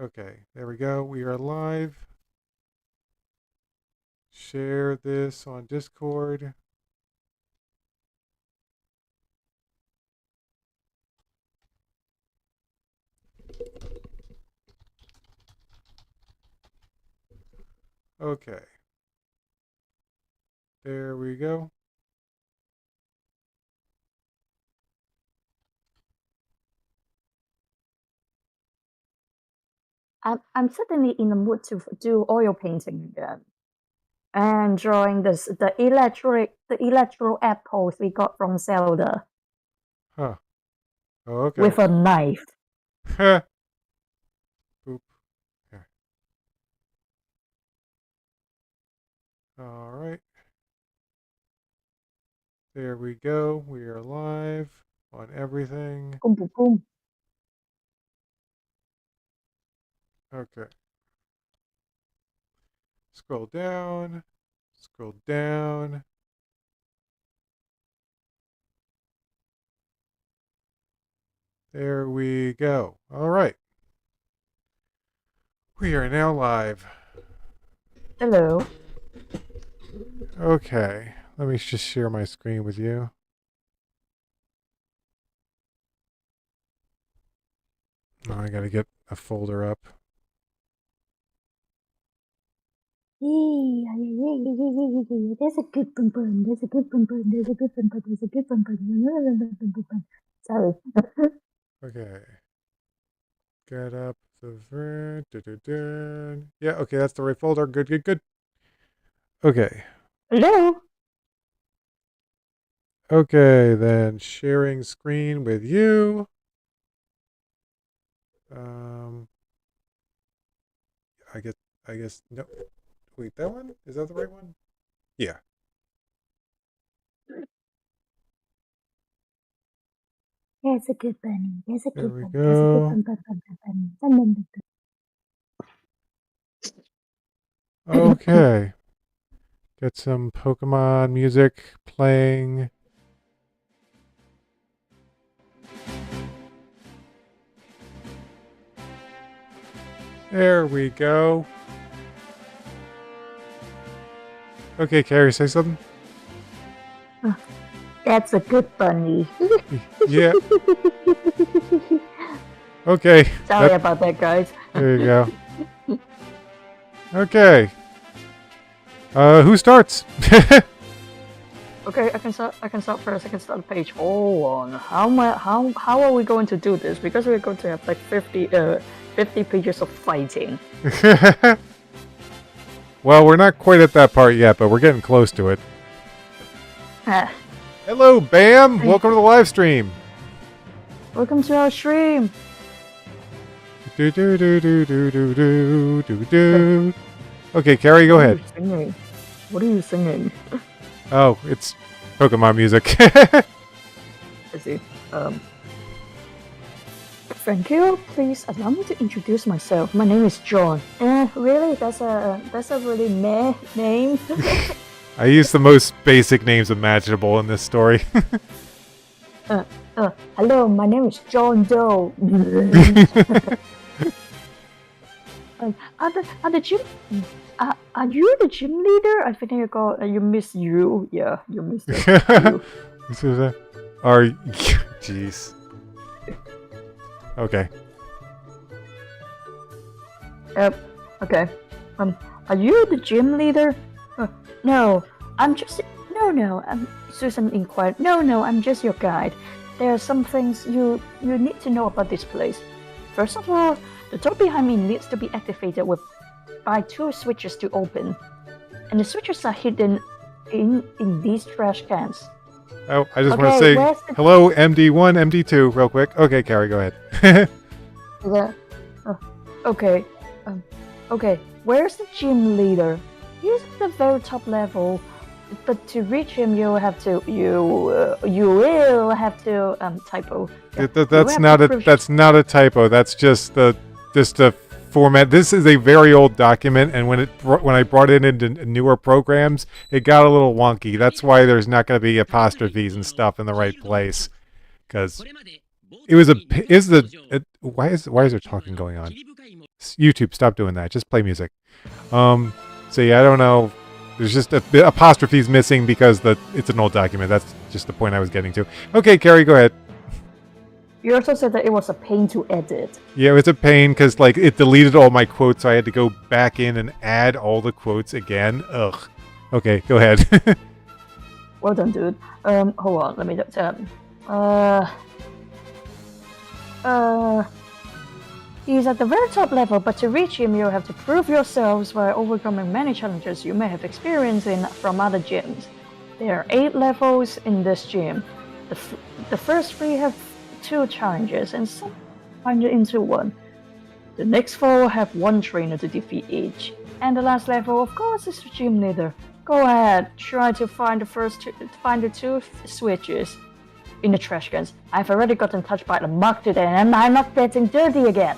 Okay, there we go. We are live. Share this on Discord. Okay. There we go. I'm suddenly in the mood to do oil painting again and drawing the electro apples we got from Zelda Huh. Oh, okay. with a knife. Boop. Here. All right. There we go. We are live on everything. Boom, boom, boom. Okay. Scroll down. Scroll down. There we go. All right. We are now live. Hello. Okay. Let me just share my screen with you. Oh, I gotta get a folder up. There's a good bum bum. There's a good bum bum. There's a good bum bum. There's a good bum bum. Sorry. Okay. Get up the yeah, okay, that's the right folder. Good, good, good. Okay. Hello. Okay, then sharing screen with you. Um I guess no. Wait, that one? Is that the right one? Yeah. There's a good bunny. There's a There good we bunny. There's a good go. bunny. Okay. Get some Pokemon music playing. There we go. Okay, Carrie, say something. That's a good bunny. Yeah. Okay. Sorry about that, guys. There you go. Okay. Who starts? Okay, I can start. I can start first. I can start the page. Hold on. How are we going to do this? Because we're going to have like 50 pages of fighting. Well, we're not quite at that part yet, but we're getting close to it. Ah, Hello, Bam! Welcome to the live stream. welcome to our stream. Do do do do do do do do do. Okay, Carrie, go ahead. What are you singing? Oh, it's Pokemon music. I see. Thank you. Please allow me to introduce myself. My name is John. Really? That's a really meh name. I use the most basic names imaginable in this story. Hello, my name is John Doe. Are the gym? Are you the gym leader? I think you miss you. Yeah, you missed it. You. Are jeez. Okay. Okay. Are you the gym leader? No, I'm just. No. Susan inquired. No, I'm just your guide. There are some things you need to know about this place. First of all, the door behind me needs to be activated by 2 switches to open, and the switches are hidden in these trash cans. Oh, I just want to say hello, MD1, MD2, real quick. Okay, Carrie, go ahead. Okay. Okay. Where's the gym leader? He's at the very top level, but to reach him, you will have to typo. That's not a typo. That's just a format. This is a very old document, and when I brought it into newer programs, it got a little wonky. That's why there's not going to be apostrophes and stuff in the right place, because why is there talking going on? YouTube, stop doing that. Just play music. So yeah, I don't know. There's just a bit apostrophes missing because it's an old document. That's just the point I was getting to. Okay, Carrie, go ahead. You also said that it was a pain to edit. Yeah, it's a pain because like it deleted all my quotes, so I had to go back in and add all the quotes again. Ugh. Okay, go ahead. Well done, dude. Hold on, let me look. He's at the very top level, but to reach him, you'll have to prove yourselves by overcoming many challenges you may have experienced from other gyms. There are 8 levels in this gym. The first 3 have 2 challenges, and some find it into 1. The next 4 have 1 trainer to defeat each. And the last level, of course, is the gym leader. Go ahead, try to find the 2 switches in the trash cans. I've already gotten touched by the mug today, and I'm not getting dirty again.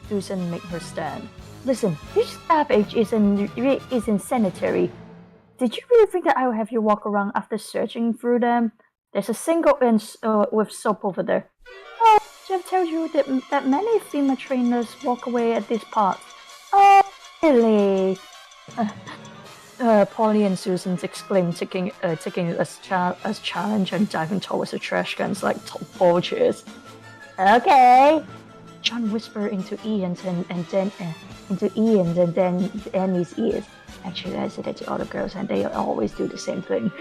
Susan made her stand. Listen, this garbage is insanitary. Did you really think that I will have you walk around after searching through them? There's a single inch with soap over there. Oh, Jeff tells you that many female trainers walk away at this part. Oh, really? Polly and Susan exclaimed, taking it as challenge and diving towards the trash cans like vultures. Okay. John whispered into Ian's and then Annie's ears. Actually, I said that to other girls, and they always do the same thing.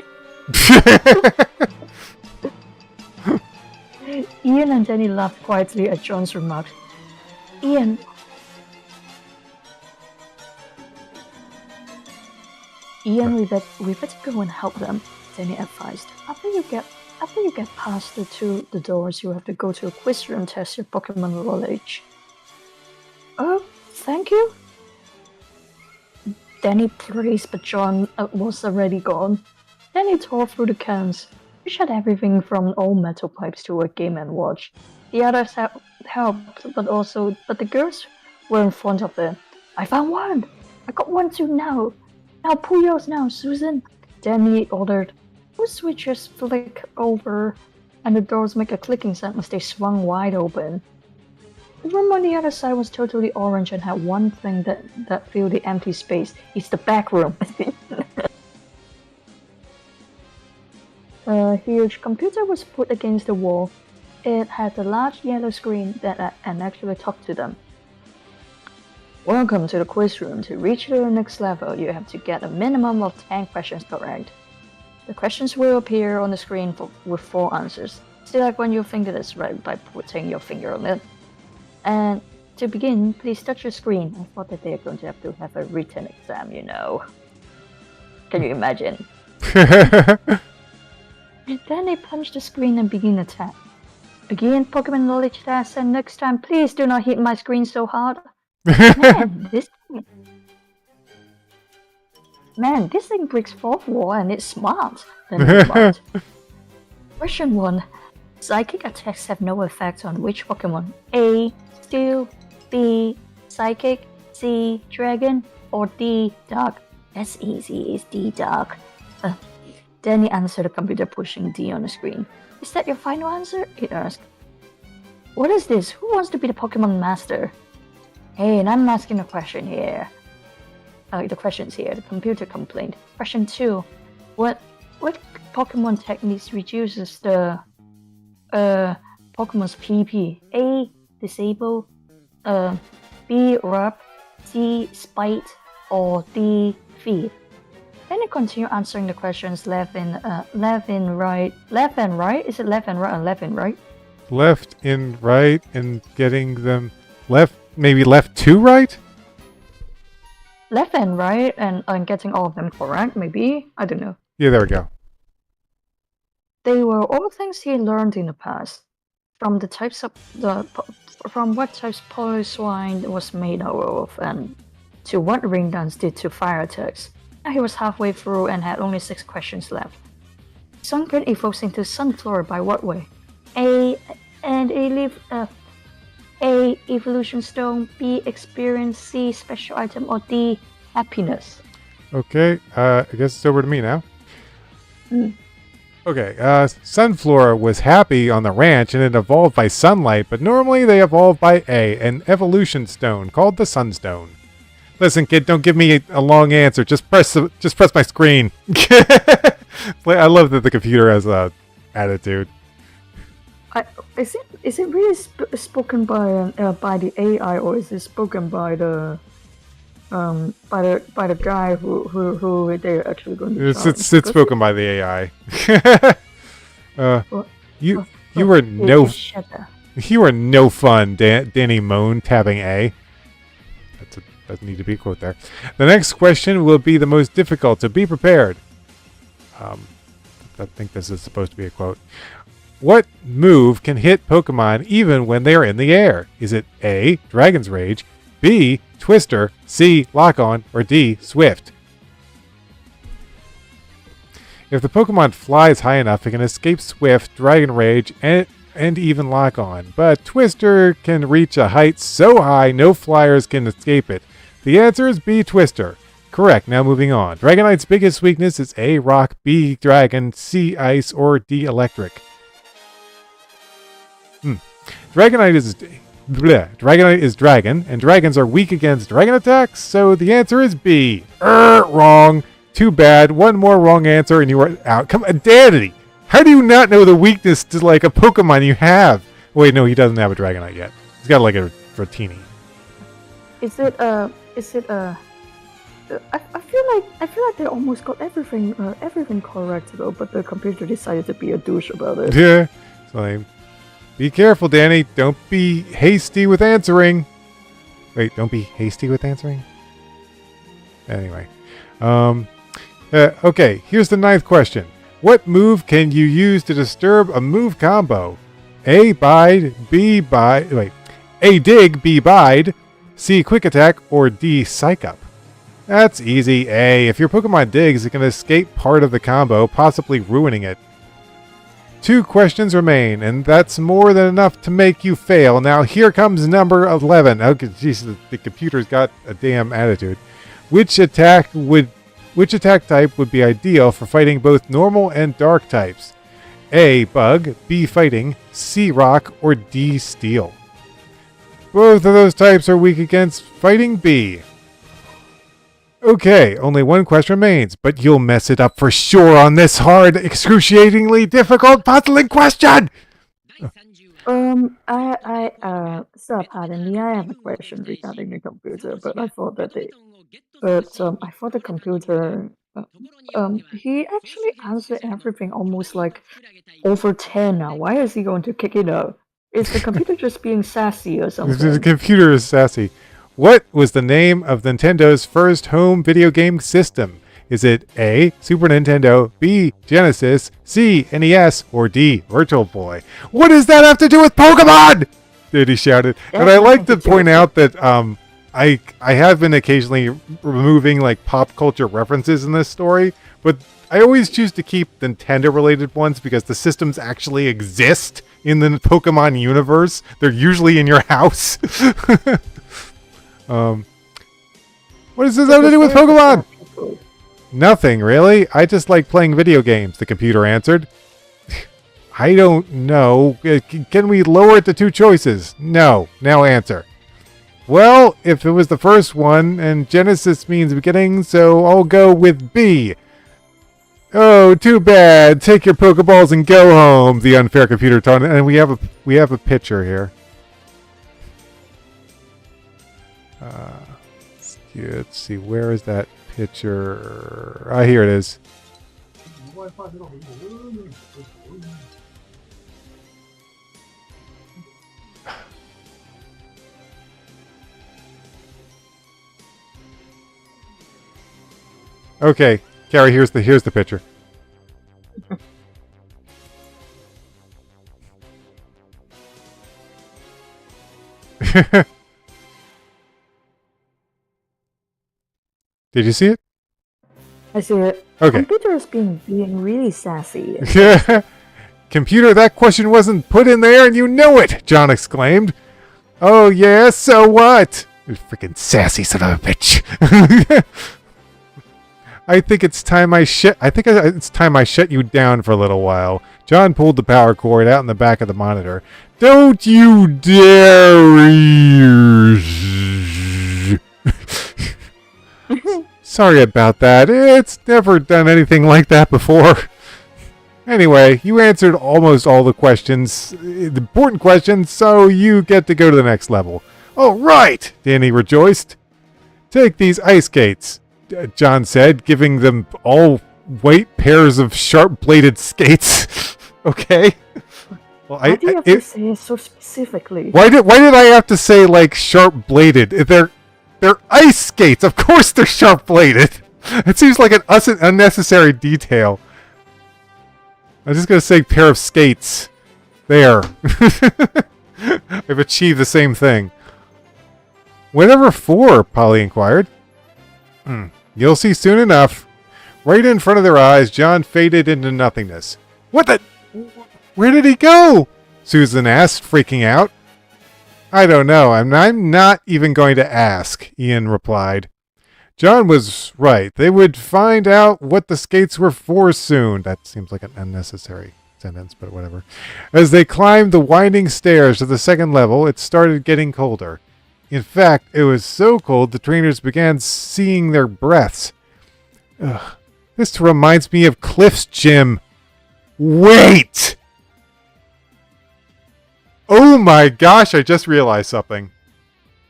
Ian and Danny laughed quietly at John's remarks. Ian, we better go and help them, Danny advised. After you get past the doors, you have to go to a quiz room and test your Pokemon knowledge. Oh, thank you. Danny praised, but John was already gone. Danny tore through the cans, which had everything from old metal pipes to a Game & Watch. The others helped, but the girls were in front of them. I found one! I got one too now! Now pull yours now, Susan! Danny ordered. Two switches flick over, and the doors make a clicking sound as they swung wide open. The room on the other side was totally orange and had one thing that filled the empty space. It's the back room. A huge computer was put against the wall. It had a large yellow screen and actually talked to them. Welcome to the quiz room. To reach the next level, you have to get a minimum of 10 questions correct. The questions will appear on the screen with 4 answers. Select one you think that is right by putting your finger on it. And to begin, please touch your screen. I thought that they're going to have a written exam, you know. Can you imagine? And then they punch the screen and begin a test. Begin Pokemon knowledge test, and next time please do not hit my screen so hard. Man, this thing breaks 4th wall and it's smart. Question 1. Psychic attacks have no effect on which Pokemon? A. Steel, B. Psychic, C. Dragon, or D. Dark? That's easy, it's D. Dark. Danny answered the computer, pushing D on the screen. Is that your final answer? It asked. What is this? Who wants to be the Pokemon Master? Hey, and I'm asking a question here. The question's here. The computer complained. Question 2. What Pokemon techniques reduces the Pokemon's PP? A. Disable, B. Rub, C. Spite, or D. Feed? Then they continue answering the questions left and right. Left and right? Is it left and right or left and right? Left and right, and getting them left, maybe left to right? Left and right, and getting all of them correct, maybe? I don't know. Yeah, there we go. They were all things he learned in the past. From what types Poliwhirl was made of, and to what ring dance did to fire attacks. Now he was halfway through and had only 6 questions left. Sunken evolves into Sunflower by what way? A. Evolution Stone, B. Experience, C. Special item, or D. Happiness. Okay, I guess it's over to me now. Okay, Sunflora was happy on the ranch and it evolved by sunlight, but normally they evolve by an evolution stone called the Sunstone. Listen, kid, don't give me a long answer. Just press my screen. I love that the computer has a attitude. Is it really spoken by the AI, or is it spoken by the guy who they're actually going to? It's spoken by the AI. You were no fun, Danny moaned, tapping A. That need to be a quote there. The next question will be the most difficult, so be prepared. I think this is supposed to be a quote. What move can hit Pokemon even when they are in the air? Is it A, Dragon's Rage, B, Twister, C, Lock-On, or D, Swift? If the Pokemon flies high enough, it can escape Swift, Dragon Rage, and even Lock-On. But Twister can reach a height so high no flyers can escape it. The answer is B, Twister. Correct. Now moving on. Dragonite's biggest weakness is A, Rock, B, Dragon, C, Ice, or D, Electric. Dragonite is dragon, and dragons are weak against dragon attacks, so the answer is B. Wrong. Too bad. One more wrong answer and you are out. Come on, Danny! How do you not know the weakness to like a Pokemon you have? Wait, no, he doesn't have a Dragonite yet. He's got like a Dratini. I feel like they almost got everything correct though, but the computer decided to be a douche about it. Yeah. So be careful, Danny. Don't be hasty with answering. Wait, don't be hasty with answering? Anyway. Okay, here's the 9th question. What move can you use to disturb a move combo? A, Bide, B, Bide, wait. A, Dig, B, Bide, C, Quick Attack, or D, Psych Up? That's easy. A, if your Pokemon digs, it can escape part of the combo, possibly ruining it. 2 questions remain, and that's more than enough to make you fail. Now here comes number 11. Okay, jeez, the computer's got a damn attitude. Which attack type would be ideal for fighting both normal and dark types? A, Bug, B, Fighting, C, Rock, or D, Steel? Both of those types are weak against Fighting B. Okay, only 1 question remains, but you'll mess it up for sure on this hard, excruciatingly difficult puzzling question! Pardon me, I have a question regarding the computer, but I thought that the computer, he actually answered everything almost like over 10 now. Why is he going to kick it out? Is the computer just being sassy or something? The computer is sassy. What was the name of Nintendo's first home video game system? Is it A, Super Nintendo, B, Genesis, C, NES, or D, Virtual Boy? What does that have to do with Pokemon? Diddy shouted. And I like to point out that I have been occasionally removing like pop culture references in this story, but I always choose to keep Nintendo related ones because the systems actually exist in the Pokemon universe. They're usually in your house. What does this have to do with Pokemon? Nothing, really. I just like playing video games, the computer answered. I don't know. Can we lower it to 2 choices? No. Now answer. Well, if it was the first one, and Genesis means beginning, so I'll go with B. Oh, too bad. Take your Pokeballs and go home, the unfair computer taunted. And we have a picture here. Let's see, where is that picture? Ah, here it is. Okay, Carrie, here's the picture. Did you see it? I see it. Okay. Computer is being really sassy. Computer, that question wasn't put in there and you know it, John exclaimed. Oh yeah, so what? You freaking sassy son of a bitch. I think it's time I shut you down for a little while. John pulled the power cord out in the back of the monitor. Don't you dare! Sorry about that. It's never done anything like that before. Anyway, you answered almost all the questions, the important questions, so you get to go to the next level. All right, Danny rejoiced. Take these ice skates, John said, giving them all white pairs of sharp-bladed skates. Okay. Well, Why do you have to say it so specifically? Why did I have to say like sharp-bladed? They're ice skates. Of course they're sharp-bladed. It seems like an unnecessary detail. I'm just gonna say pair of skates. There. I've achieved the same thing. Whatever for? Polly inquired. You'll see soon enough. Right in front of their eyes, John faded into nothingness. What the? Where did he go? Susan asked, freaking out. I don't know. I'm not even going to ask, Ian replied. John was right. They would find out what the skates were for soon. That seems like an unnecessary sentence, but whatever. As they climbed the winding stairs to the second level, it started getting colder. In fact, it was so cold the trainers began seeing their breaths. Ugh. This reminds me of Cliff's gym. Wait! Oh my gosh, I just realized something.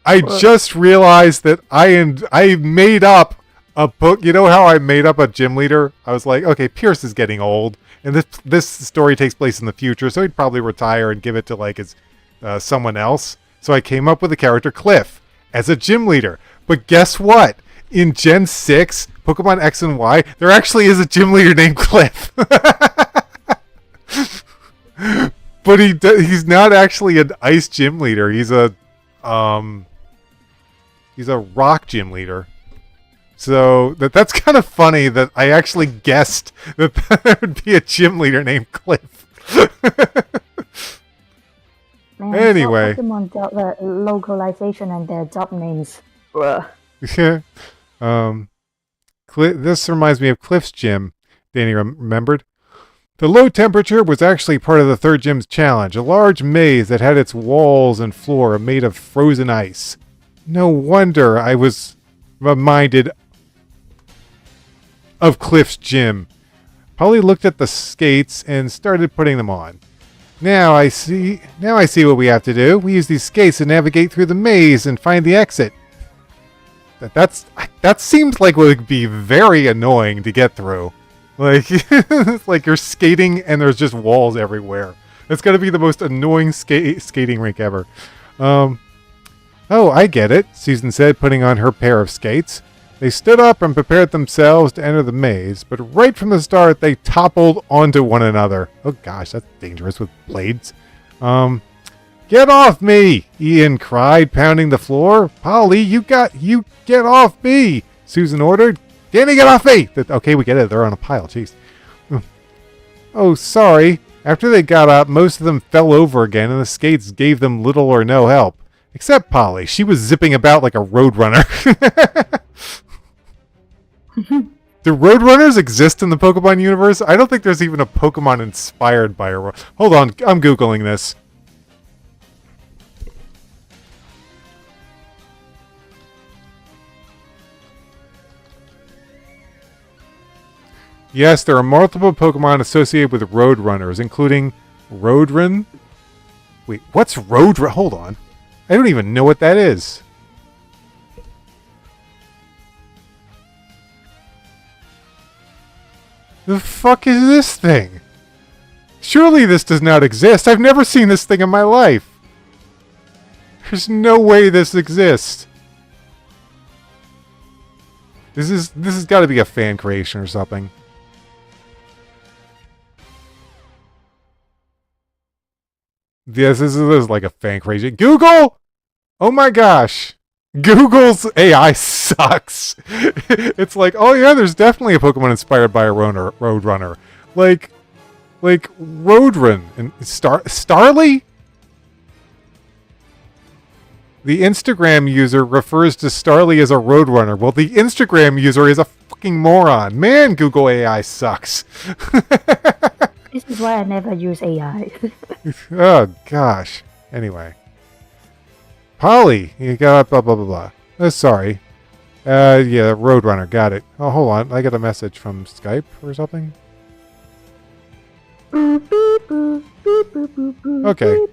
I just realized that I made up a book. You know how I made up a gym leader? I was like, okay, Pierce is getting old, and this story takes place in the future, so he'd probably retire and give it to like his someone else. So I came up with the character Cliff as a gym leader. But guess what? In Gen 6, Pokemon X and Y, there actually is a gym leader named Cliff. But he's not actually an ice gym leader. He's a rock gym leader. So that's kind of funny that I actually guessed that there would be a gym leader named Cliff. Man, anyway. Pokemon got the localization and their job names. Bruh. This reminds me of Cliff's gym, Danny remembered. The low temperature was actually part of the third gym's challenge, a large maze that had its walls and floor made of frozen ice. No wonder I was reminded of Cliff's gym. Polly looked at the skates and started putting them on. Now I see what we have to do. We use these skates to navigate through the maze and find the exit. That seems like it would be very annoying to get through. Like, it's like you're skating and there's just walls everywhere. It's going to be the most annoying skating rink ever. Oh, I get it, Susan said, putting on her pair of skates. They stood up and prepared themselves to enter the maze, but right from the start, they toppled onto one another. Oh gosh, that's dangerous with blades. Get off me, Ian cried, pounding the floor. Polly, you get off me, Susan ordered. Danny, get off me! Okay, we get it. They're on a pile. Jeez. Oh, sorry. After they got up, most of them fell over again, and the skates gave them little or no help. Except Polly. She was zipping about like a roadrunner. Do roadrunners exist in the Pokemon universe? I don't think there's even a Pokemon inspired by a road. Hold on. I'm Googling this. Yes, there are multiple Pokemon associated with Roadrunners, including Roadrun. Wait, what's Roadrun? Hold on. I don't even know what that is. The fuck is this thing? Surely this does not exist. I've never seen this thing in my life. There's no way this exists. This has got to be a fan creation or something. Yes, this is like a fan creation. Google! Oh my gosh. Google's AI sucks. It's like, oh yeah, there's definitely a Pokemon inspired by a Roadrunner. Like Roadrun and Starly? The Instagram user refers to Starly as a Roadrunner. Well, the Instagram user is a fucking moron. Man, Google AI sucks. This is why I never use AI. Oh, gosh. Anyway. Polly, you got blah, blah, blah, blah. Sorry. Yeah, Roadrunner, got it. Oh, hold on. I got a message from Skype or something. Okay.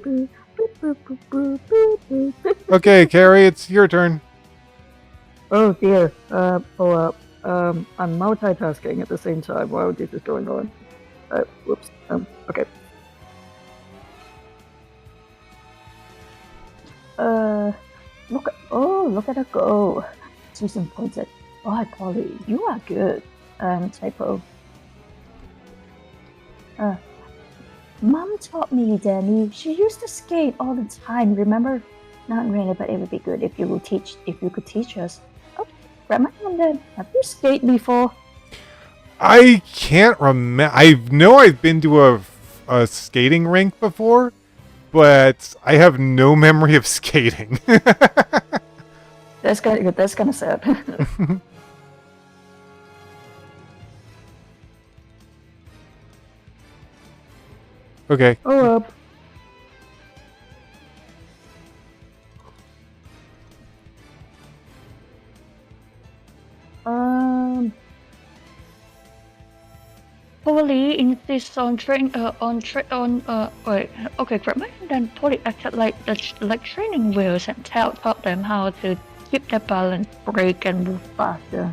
Okay, Carrie, it's your turn. Oh dear. I'm multitasking at the same time while this is going on. Whoops. Okay. Look at her go. Susan pointed. Oh, Polly, you are good. Typo. Mom taught me, Danny. She used to skate all the time, remember? Not really, but it would be good if you could teach us. Oh, Grandma and Dad, have you skated before? I can't remember. I know I've been to a skating rink before, but I have no memory of skating. That's kind of sad. Okay. Oh, Polly insists on wait, okay, Grandma and then Polly acted like training wheels and taught them how to keep their balance, brake, and move faster.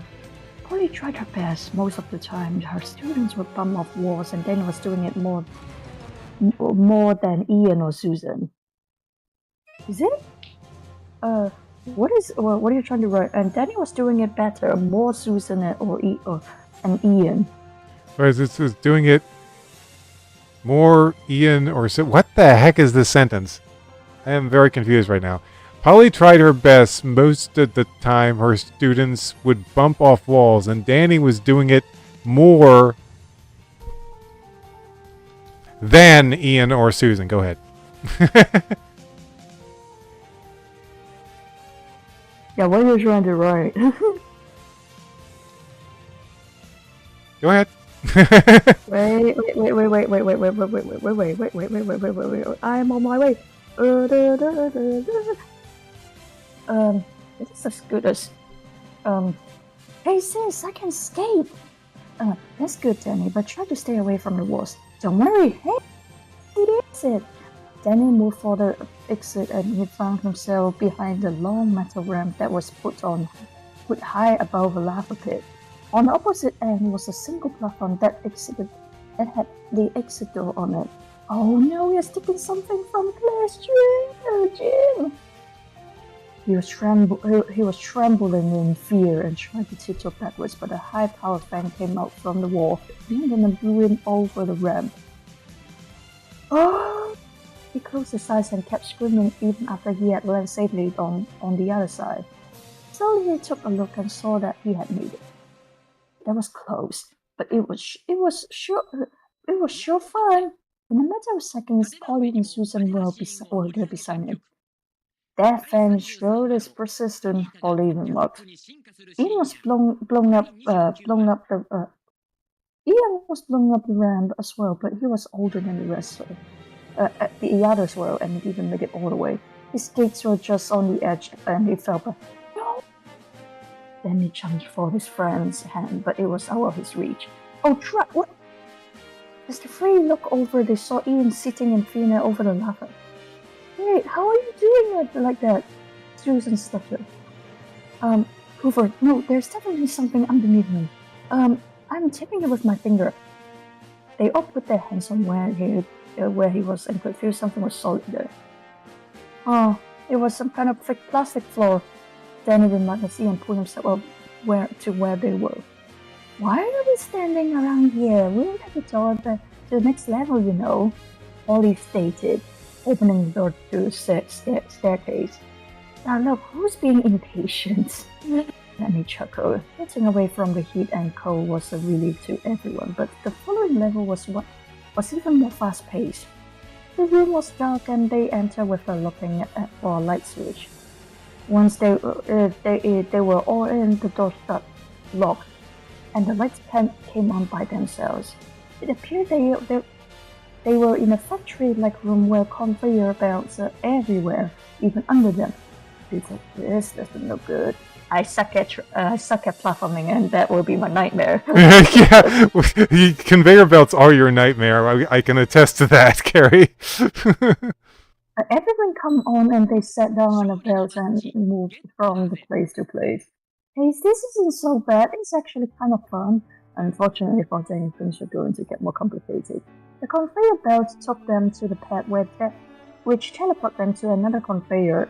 Polly tried her best. Most of the time, her students would bump off walls, and Danny was doing it more than Ian or Susan. Is it? What are you trying to write? And Danny was doing it better, more Susan and Ian. Whereas this is doing it more Ian or so. What the heck is this sentence? I am very confused right now. Polly tried her best. Most of the time, her students would bump off walls, and Danny was doing it more than Ian or Susan. Go ahead. Yeah, what are you trying to write? Go ahead. Wait. I'm on my way. It's as good as. Hey sis, I can skate. That's good, Danny, but try to stay away from the walls. Don't worry. Hey, it is it. Danny moved for the exit and he found himself behind the long metal ramp that was put high above a lava pit. On the opposite end was a single platform that had the exit door on it. Oh no, we are sticking something from Claire's Jim! He was trembling in fear and tried to tiptoe backwards, but a high-powered fan came out from the wall, beamed him and blew him over the ramp. Oh! He closed his eyes and kept screaming even after he had landed safely on the other side. Slowly he took a look and saw that he had made it. That was close, but it was sure fun. In a matter of seconds, Polly and Susan were there beside him. That fan showed his persistent, Polly remarked. Ian was blown up the ramp as well, but he was older than the rest the others were, and he didn't make it all the way. His skates were just on the edge, and he fell back. No! Then he jumped for his friend's hand, but it was out of his reach. Oh, what? As the three looked over, they saw Ian sitting in Fina over the lava. Wait, how are you doing it like that? Susan stuttered. Hoover, no, there's definitely something underneath me. I'm tapping it with my finger. They all put their hands on where he was and could feel something was solid there. Oh, it was some kind of thick plastic floor. Danny remarked as Ian pulled himself up to where they were. Why are we standing around here? We'll take it to the next level, you know, Polly stated, opening the door to the staircase. Now look, who's being impatient? Danny chuckled. Getting away from the heat and cold was a relief to everyone, but the following level was even more fast-paced. The room was dark and they entered without looking for a light switch. Once they were all in, the door locked. and the lights came on by themselves. It appeared they were in a factory-like room where conveyor belts are everywhere, even under them. This doesn't look good. I suck at platforming, and that will be my nightmare. Yeah, the conveyor belts are your nightmare. I can attest to that, Carrie. Everyone come on and they sat down on the belts and moved from the place to place. Hey, this isn't so bad. It's actually kind of fun. Unfortunately for them, things are going to get more complicated. The conveyor belt took them to the pad which teleported them to another conveyor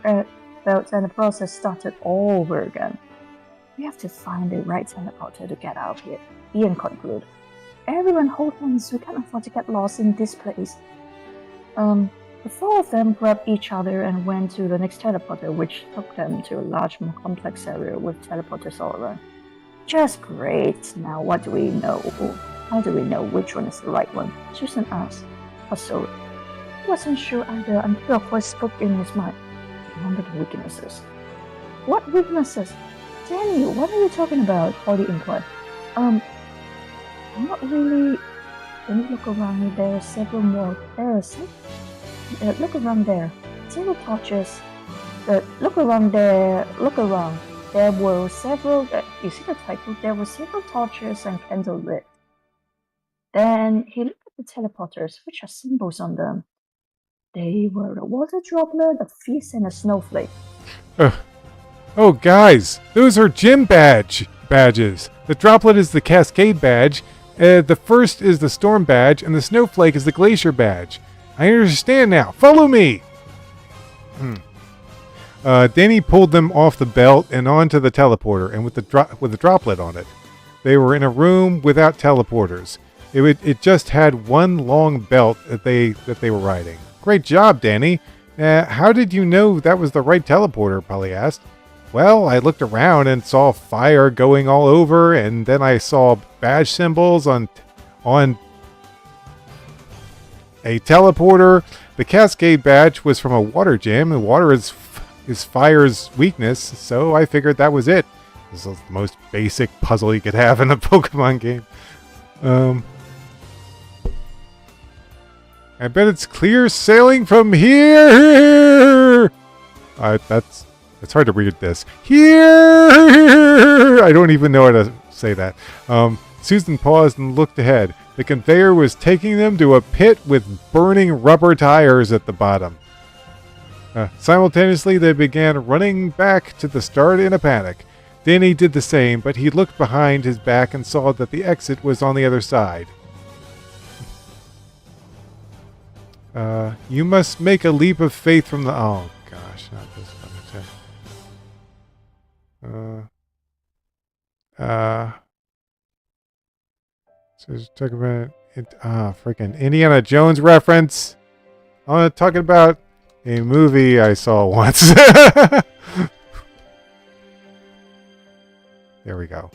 belt, and the process started all over again. We have to find the right teleporter to get out of here. Ian concluded. Everyone hold hands. We can't afford to get lost in this place. The four of them grabbed each other and went to the next teleporter, which took them to a large, more complex area with teleporters all around. Just great. Now what do we know? How do we know which one is the right one? Susan asked, puzzled. He wasn't sure either until a voice spoke in his mind. Remember the weaknesses. What weaknesses? Danny, what are you talking about? Holly inquired. Not really. Can you look around? There are several more. Look around there. Several torches. Look around there. Look around. There were several. You see the title? There were several torches and candles lit. Then he looked at the teleporters, which had symbols on them. They were a water droplet, a fist, and a snowflake. Oh, guys, those are gym badges. The droplet is the cascade badge. The first is the storm badge, and the snowflake is the glacier badge. I understand now. Follow me. Danny pulled them off the belt and onto the teleporter, and with the droplet on it. They were in a room without teleporters. It just had one long belt that they were riding. Great job, Danny. How did you know that was the right teleporter? Polly asked. Well, I looked around and saw fire going all over, and then I saw badge symbols on a teleporter. The cascade badge was from a water gym, and water is fire's weakness, so I figured that was it. This is the most basic puzzle you could have in a Pokemon game. I bet it's clear sailing from here. It's hard to read this. Here! I don't even know how to say that. Susan paused and looked ahead. The conveyor was taking them to a pit with burning rubber tires at the bottom. Simultaneously, they began running back to the start in a panic. Danny did the same, but he looked behind his back and saw that the exit was on the other side. You must make a leap of faith from the... Oh, gosh, not this one. So let's talk about it. Freaking Indiana Jones reference. I'm talking about a movie I saw once. There we go.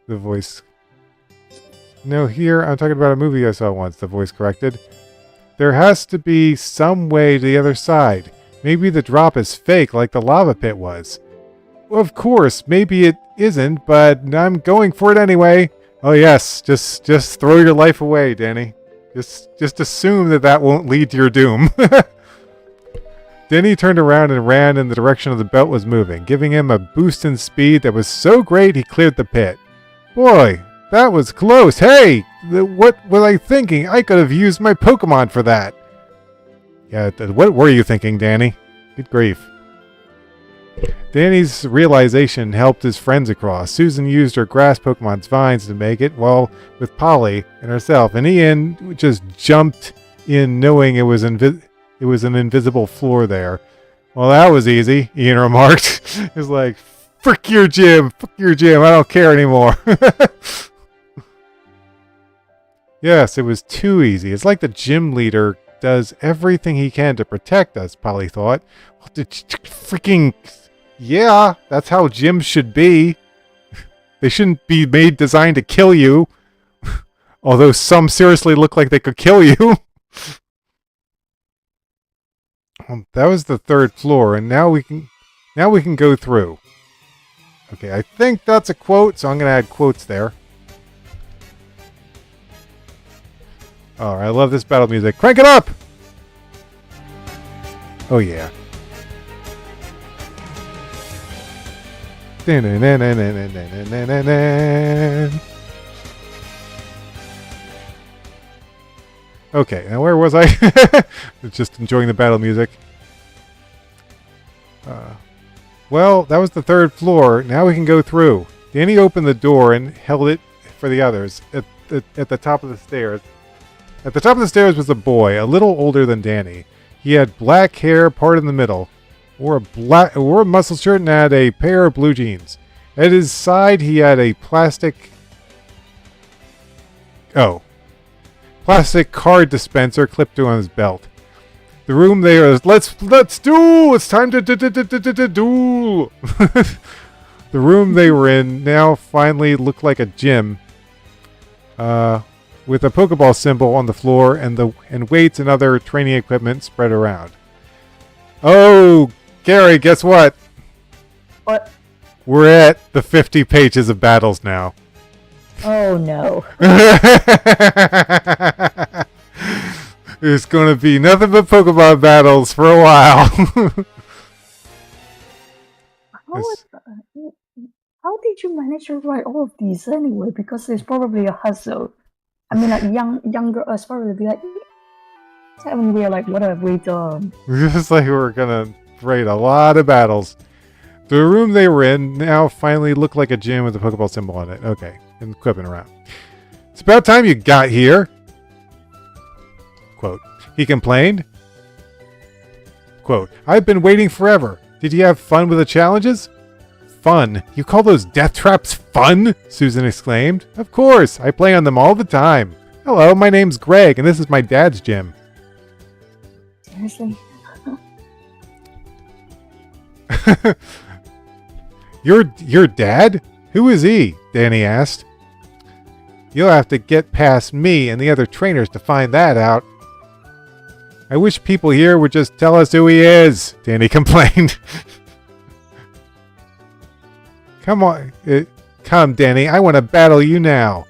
The voice. No, here I'm talking about a movie I saw once. The voice corrected. There has to be some way to the other side. Maybe the drop is fake like the lava pit was. Well, of course, maybe it isn't, but I'm going for it anyway. Oh yes, just throw your life away, Danny. Just assume that won't lead to your doom. Danny turned around and ran in the direction of the belt was moving, giving him a boost in speed that was so great he cleared the pit. Boy, that was close. Hey, what was I thinking? I could have used my Pokemon for that. Yeah, what were you thinking, Danny? Good grief. Danny's realization helped his friends across. Susan used her grass Pokemon's vines to make it, while with Polly and herself, and Ian just jumped in knowing it was an invisible floor there. Well, that was easy, Ian remarked. It's like, frick your gym, I don't care anymore. Yes, it was too easy. It's like the gym leader does everything he can to protect us, Polly thought. Freaking... Yeah, that's how gyms should be. They shouldn't be designed to kill you. Although some seriously look like they could kill you. That was the third floor, and now we can go through. Okay, I think that's a quote, so I'm going to add quotes there. Oh, I love this battle music. Crank it up! Oh, yeah. Okay, now where was I? Just enjoying the battle music. Well, that was the 3rd floor. Now we can go through. Danny opened the door and held it for the others at the top of the stairs. At the top of the stairs was a boy, a little older than Danny. He had black hair parted in the middle, wore a muscle shirt and had a pair of blue jeans. At his side, he had a plastic card dispenser clipped to his belt. The room they are. Let's duel! It's time to duel! The room they were in now finally looked like a gym, with a Pokeball symbol on the floor and weights and other training equipment spread around. Oh, Gary, guess what? What? We're at the 50 pages of battles now. Oh no. There's going to be nothing but Pokemon battles for a while. How did you manage to write all of these anyway? Because it's probably a hustle. I mean, like younger us probably be like, and we're like, what have we done? Just like we're going to write a lot of battles. The room they were in now finally looked like a gym with a Pokeball symbol on it. Okay, and equipment around. It's about time you got here. Quote, he complained. Quote, I've been waiting forever. Did you have fun with the challenges? Fun? You call those death traps fun? Susan exclaimed. Of course, I play on them all the time. Hello, my name's Greg, and this is my dad's gym. Seriously? Your dad? Who is he? Danny asked. You'll have to get past me and the other trainers to find that out. I wish people here would just tell us who he is, Danny complained. Come on. Come, Danny. I want to battle you now.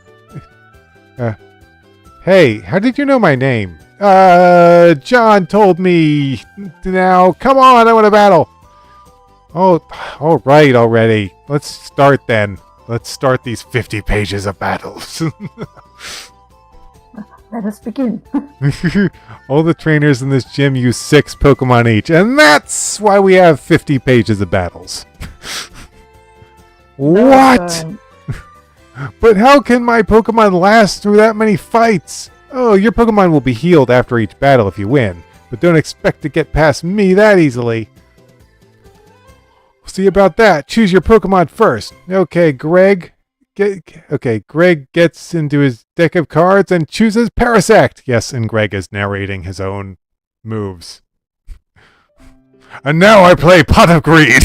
Hey, how did you know my name? John told me. Now, come on. I want to battle. Oh, all right already. Let's start then. Let's start these 50 pages of battles. Let us begin. All the trainers in this gym use 6 Pokemon each, and that's why we have 50 pages of battles. What? But how can my Pokemon last through that many fights? Oh, your Pokemon will be healed after each battle if you win, but don't expect to get past me that easily. See about that. Choose your Pokemon first. Okay, Greg. Greg gets into his deck of cards and chooses Parasect. Yes, and Greg is narrating his own moves. And now I play Pot of Greed.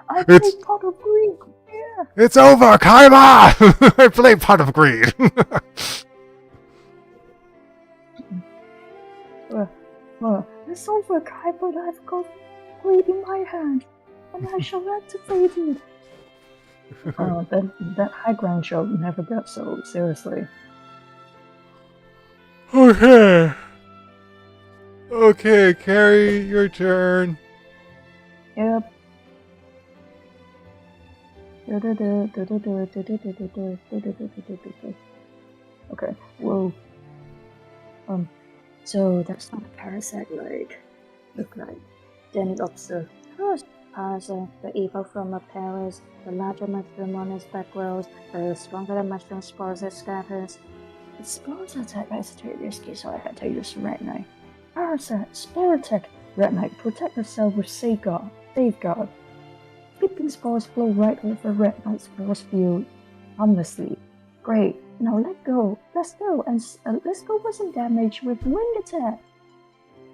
I play Pot of Greed. Yeah. It's over, Kaima. I play Pot of Greed. It's over, Kai, but I've got greed in my hand, and I shall activate it. That high ground shall never get so, seriously. Okay. Okay, Carrie, your turn. Yep. Okay, whoa. So that's not a parasite look like. Then it observed. Parasite, the evil from of Paris, the larger mushroom on its back grows, the stronger the mushroom spores it scatters. The spores attack is too risky, so I had to use Red Knight. Parasite, spore attack, Red Knight, protect yourself with safeguard. Flipping spores flow right over Red Knight's force field harmlessly. Great, now let's go, and let's go for some damage with wind attack.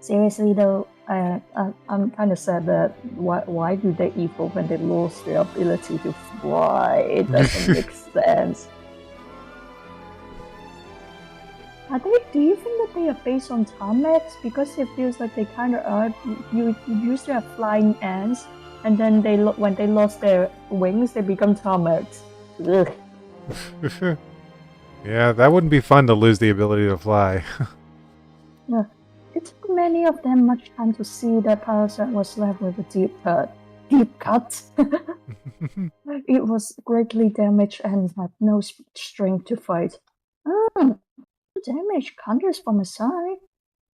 Seriously though, I'm kind of sad that why do they evolve when they lost their ability to fly? It doesn't make sense. Do you think that they are based on tarmacs? Because it feels like they kind of are. You usually have flying ants, and then when they lost their wings, they become tarmacs. Ugh. Yeah, that wouldn't be fun to lose the ability to fly. Yeah. It took many of them much time to see that Parasite was left with a deep cut. Deep cut. It was greatly damaged and had no strength to fight. Damage counters from a side.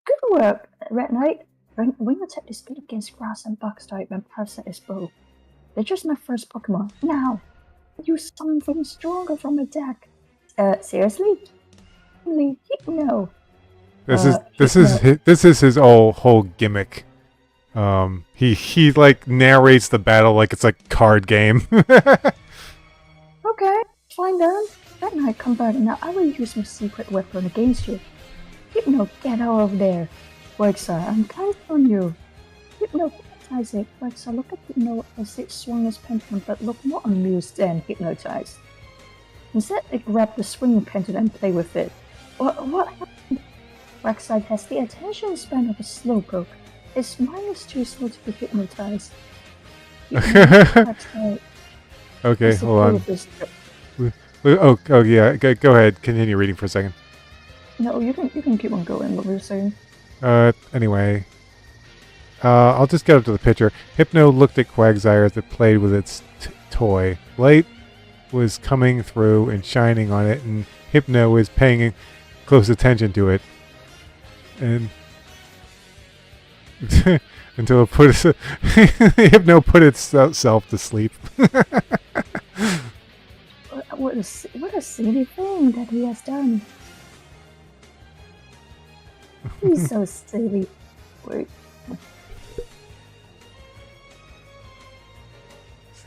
Good work, Red Knight. Wing attack is good against grass and bug type and Parasite is both. They're just my first Pokemon. Now, use something stronger from a deck. Seriously? No. This is his whole gimmick. He like narrates the battle like it's a card game. Okay, fine then. That night come back now. I will use my secret weapon against you. Hypno, get out of there. Workstar, I'm counting on you. Hypno, hypnotize it. Workstar, look at Hypno as it swung his pendulum but looked more amused than hypnotized. Instead, it grabbed the swinging pendulum and played with it. What happened? Workstar has the attention span of a slowpoke. His mind is too slow to be hypnotized. Okay, hold on. Oh yeah, go ahead. Continue reading for a second. No, you can keep on going. What were you saying? Anyway. I'll just get up to the picture. Hypno looked at Quagsire as it played with its toy. Light was coming through and shining on it, and Hypno was paying close attention to it. And until it put Hypno put itself to sleep. What a silly thing that he has done. He's so silly. Wait.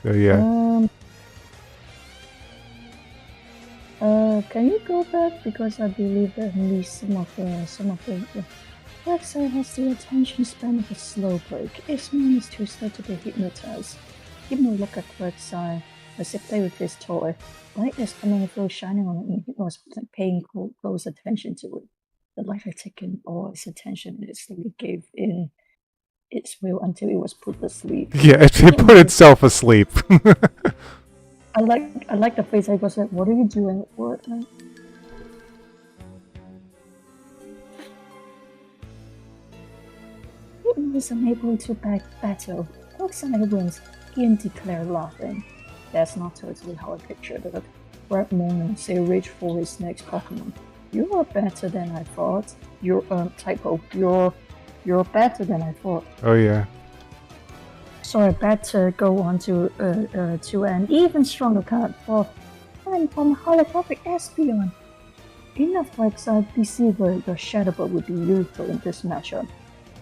So yeah. Can you go back, because I believe that missed some of the. Quagsire has the attention span of a slowpoke. Its mind is too slow to be hypnotized. Hypno look at Quagsire as if play with his toy. Light is coming through, shining on it, and Hypno was paying close attention to it. The light had taken all its attention and it slowly gave in its will until it was put to sleep. Yeah, it put itself asleep. I like the face. I was like, "What are you doing?" What? Hypno is unable to battle. Quagsire wins. Ian declared, laughing. That's not totally how I pictured it. Red Moon say reach for his next Pokemon. You are better than I thought. You're typo. You're better than I thought. Oh yeah. So I better go on to an even stronger card for and from holographic Espeon. Enough like Deceiver, your Shadow Ball would be useful in this matchup.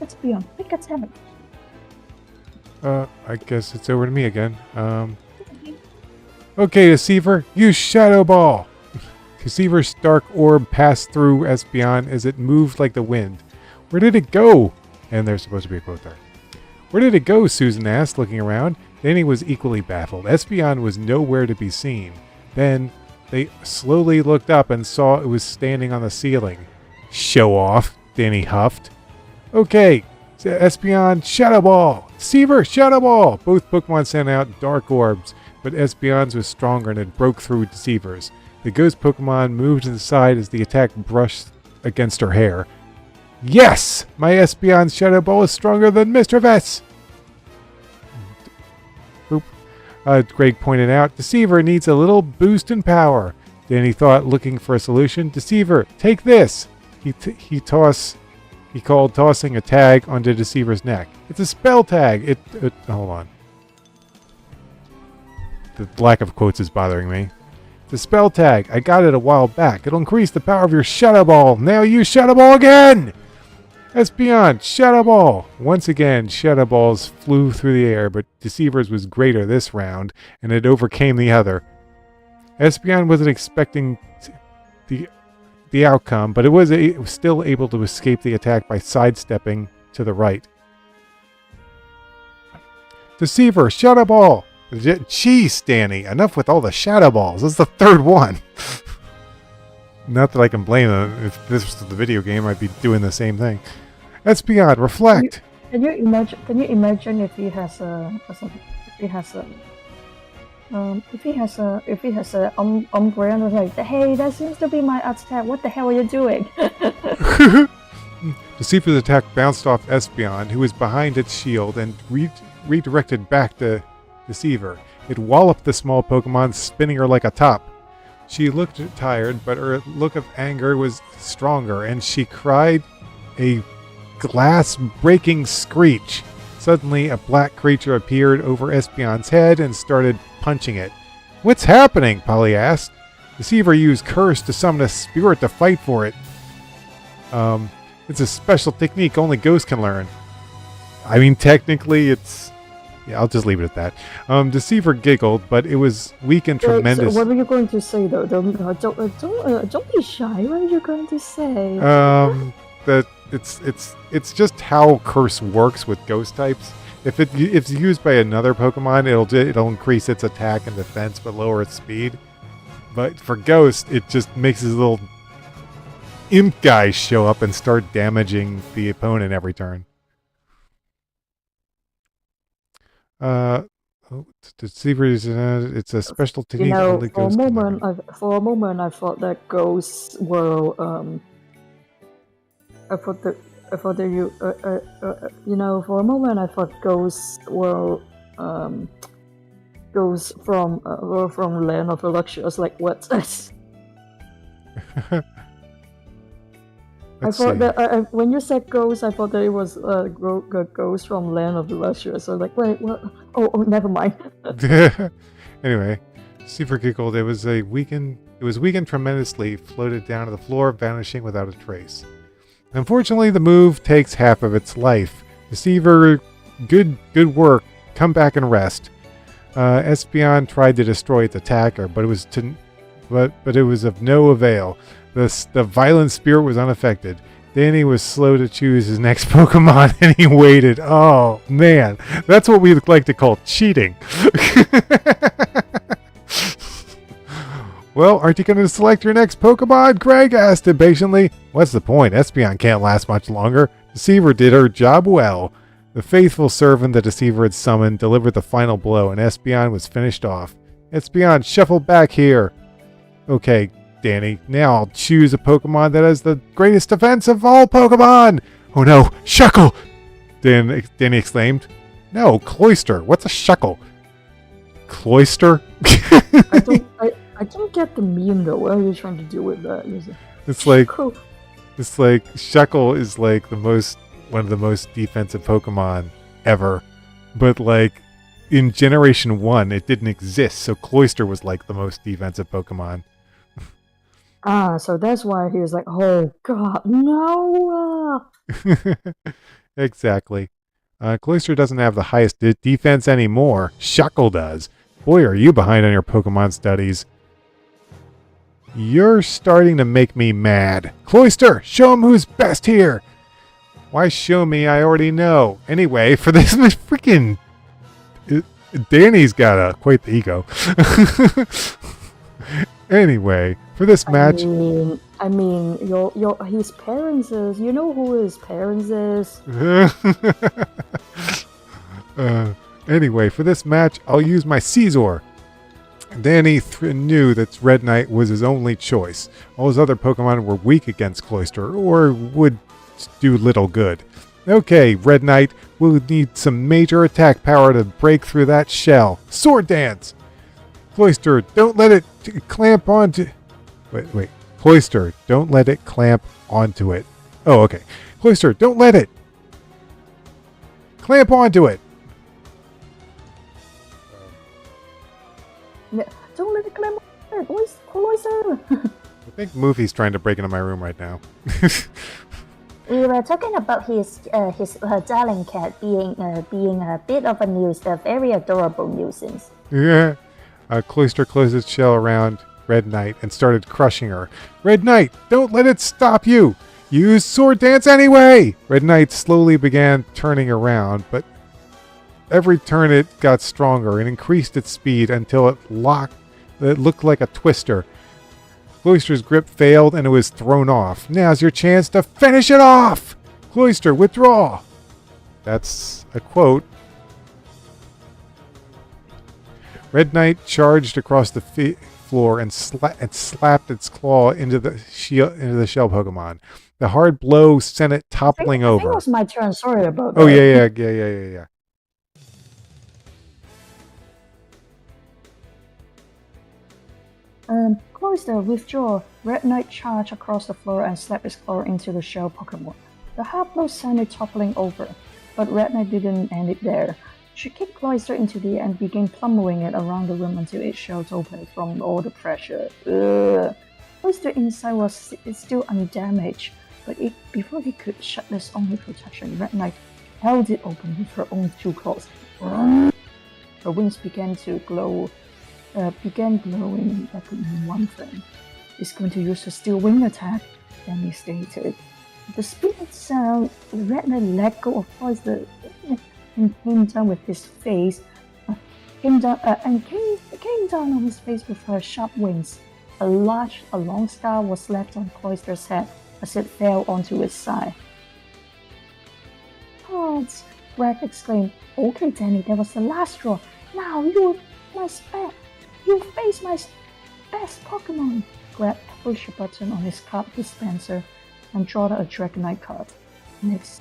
Espeon, pick attack. I guess it's over to me again. Okay, Deceiver, use Shadow Ball. Deceiver's dark orb passed through Espeon as it moved like the wind. Where did it go? And there's supposed to be a quote there. Where did it go? Susan asked, looking around. Danny was equally baffled. Espeon was nowhere to be seen. Then they slowly looked up and saw it was standing on the ceiling. Show off, Danny huffed. Okay, Espeon, Shadow Ball. Deceiver, Shadow Ball. Both Pokemon sent out dark orbs, but Espeon's was stronger and it broke through Deceiver's. The ghost Pokemon moved to the side as the attack brushed against her hair. Yes! My Espeon's Shadow Ball is stronger than Mr. Vess! Boop. Greg pointed out, Deceiver needs a little boost in power. Danny thought, looking for a solution. Deceiver, take this! He called, tossing a tag onto Deceiver's neck. It's a spell tag! Hold on. The lack of quotes is bothering me. The spell tag. I got it a while back. It'll increase the power of your Shadow Ball. Now use Shadow Ball again! Espeon, Shadow Ball! Once again, Shadow Balls flew through the air, but Deceiver's was greater this round, and it overcame the other. Espeon wasn't expecting the outcome, but it was still able to escape the attack by sidestepping to the right. Deceiver, Shadow Ball! Jeez, Danny, enough with all the Shadow Balls. This is the third one. Not that I can blame them. If this was the video game, I'd be doing the same thing. Espeon, reflect! Can you imagine? Can you imagine if he has a umbrella like, hey, that seems to be my attack. What the hell are you doing? Deceiver's attack bounced off Espeon, who was behind its shield, and redirected back to Deceiver. It walloped the small Pokemon, spinning her like a top. She looked tired, but her look of anger was stronger, and she cried a glass-breaking screech. Suddenly, a black creature appeared over Espeon's head and started punching it. What's happening? Polly asked. Deceiver used Curse to summon a spirit to fight for it. It's a special technique only ghosts can learn. I mean, technically, it's... Yeah, I'll just leave it at that. Deceiver giggled, but it was weak and tremendous. So what were you going to say, though? Don't be shy. What are you going to say? That it's just how Curse works with ghost types. If it's used by another Pokemon, it'll increase its attack and defense, but lower its speed. But for Ghost, it just makes his little imp guys show up and start damaging the opponent every turn. Deceiver is it's a special technique. You know, only Ghost can learn. for a moment, I thought that ghosts were I thought that you know, for a moment I thought ghosts were ghosts from Land of the Luxurious. Like what? I thought that when you said ghost, I thought that it was ghost from Land of the Luxurious. So like, wait, what? Oh, never mind. Anyway, Deceiver giggled. It was weakened tremendously, floated down to the floor, vanishing without a trace. Unfortunately, the move takes half of its life. Deceiver, good work. Come back and rest. Espeon tried to destroy its attacker, but it was of no avail. The violent spirit was unaffected. Danny was slow to choose his next Pokemon, and he waited. Oh man, that's what we like to call cheating. Well, aren't you going to select your next Pokemon? Greg asked impatiently. What's the point? Espeon can't last much longer. Deceiver did her job well. The faithful servant the Deceiver had summoned delivered the final blow, and Espeon was finished off. Espeon, shuffle back here. Okay, Danny, now I'll choose a Pokemon that has the greatest defense of all Pokemon. Oh no, Shuckle! Danny exclaimed. No, Cloyster. What's a Shuckle? Cloyster? I don't get the meme though. What are you trying to do with that? It's like Shuckle is like one of the most defensive Pokemon ever. But like in Generation 1 it didn't exist, so Cloyster was like the most defensive Pokemon. So that's why he was like, oh god, no! Exactly. Cloyster doesn't have the highest defense anymore. Shuckle does. Boy, are you behind on your Pokemon studies. You're starting to make me mad. Cloyster, show him who's best here. Why show me? I already know. Anyway, for this freaking... Danny's got quite the ego. Anyway, for this match... I mean, his parents is... You know who his parents is? Anyway, for this match, I'll use my Scizor. Danny knew that Red Knight was his only choice. All his other Pokemon were weak against Cloyster, or would do little good. Okay, Red Knight, we'll need some major attack power to break through that shell. Sword Dance! Cloyster, don't let it clamp onto... Wait. Cloyster, don't let it clamp onto it. Oh, okay. Cloyster, don't let it clamp onto it. Yeah, don't let it climb on it. Cloyster. I think Moofy's trying to break into my room right now. We were talking about his darling cat being a bit of a a very adorable nuisance. Yeah. Cloyster closed its shell around Red Knight and started crushing her. Red Knight, don't let it stop you! Use Sword Dance anyway! Red Knight slowly began turning around, but every turn it got stronger and increased its speed until it looked like a twister. Cloyster's grip failed and it was thrown off. Now's your chance to finish it off! Cloyster, withdraw! That's a quote. Red Knight charged across the floor and slapped its claw into the shell Pokemon. The hard blow sent it toppling over. I think it was my turn. Sorry about that. Oh, yeah. Cloyster, withdraw. Red Knight charged across the floor and slapped its claw into the shell Pokemon. The hard blow sent it toppling over, but Red Knight didn't end it there. She kicked Cloyster into the air and began plummeting it around the room until its shell opened from all the pressure. Cloyster inside was still undamaged, but before he could shut this only protection, Red Knight held it open with her own two claws. Her wings began glowing. That could mean one thing. It's going to use a steel wing attack, Danny stated. The spirit sound, Red Knight let go of Cloyster and came down with his face, came down on his face with her sharp wings. A long scar was left on Cloyster's head as it fell onto its side. "Gods!" Greg exclaimed. "Okay, Danny, that was the last straw. Now you face my best Pokemon." Greg pushed a button on his card dispenser and drew out a Dragonite card. Next,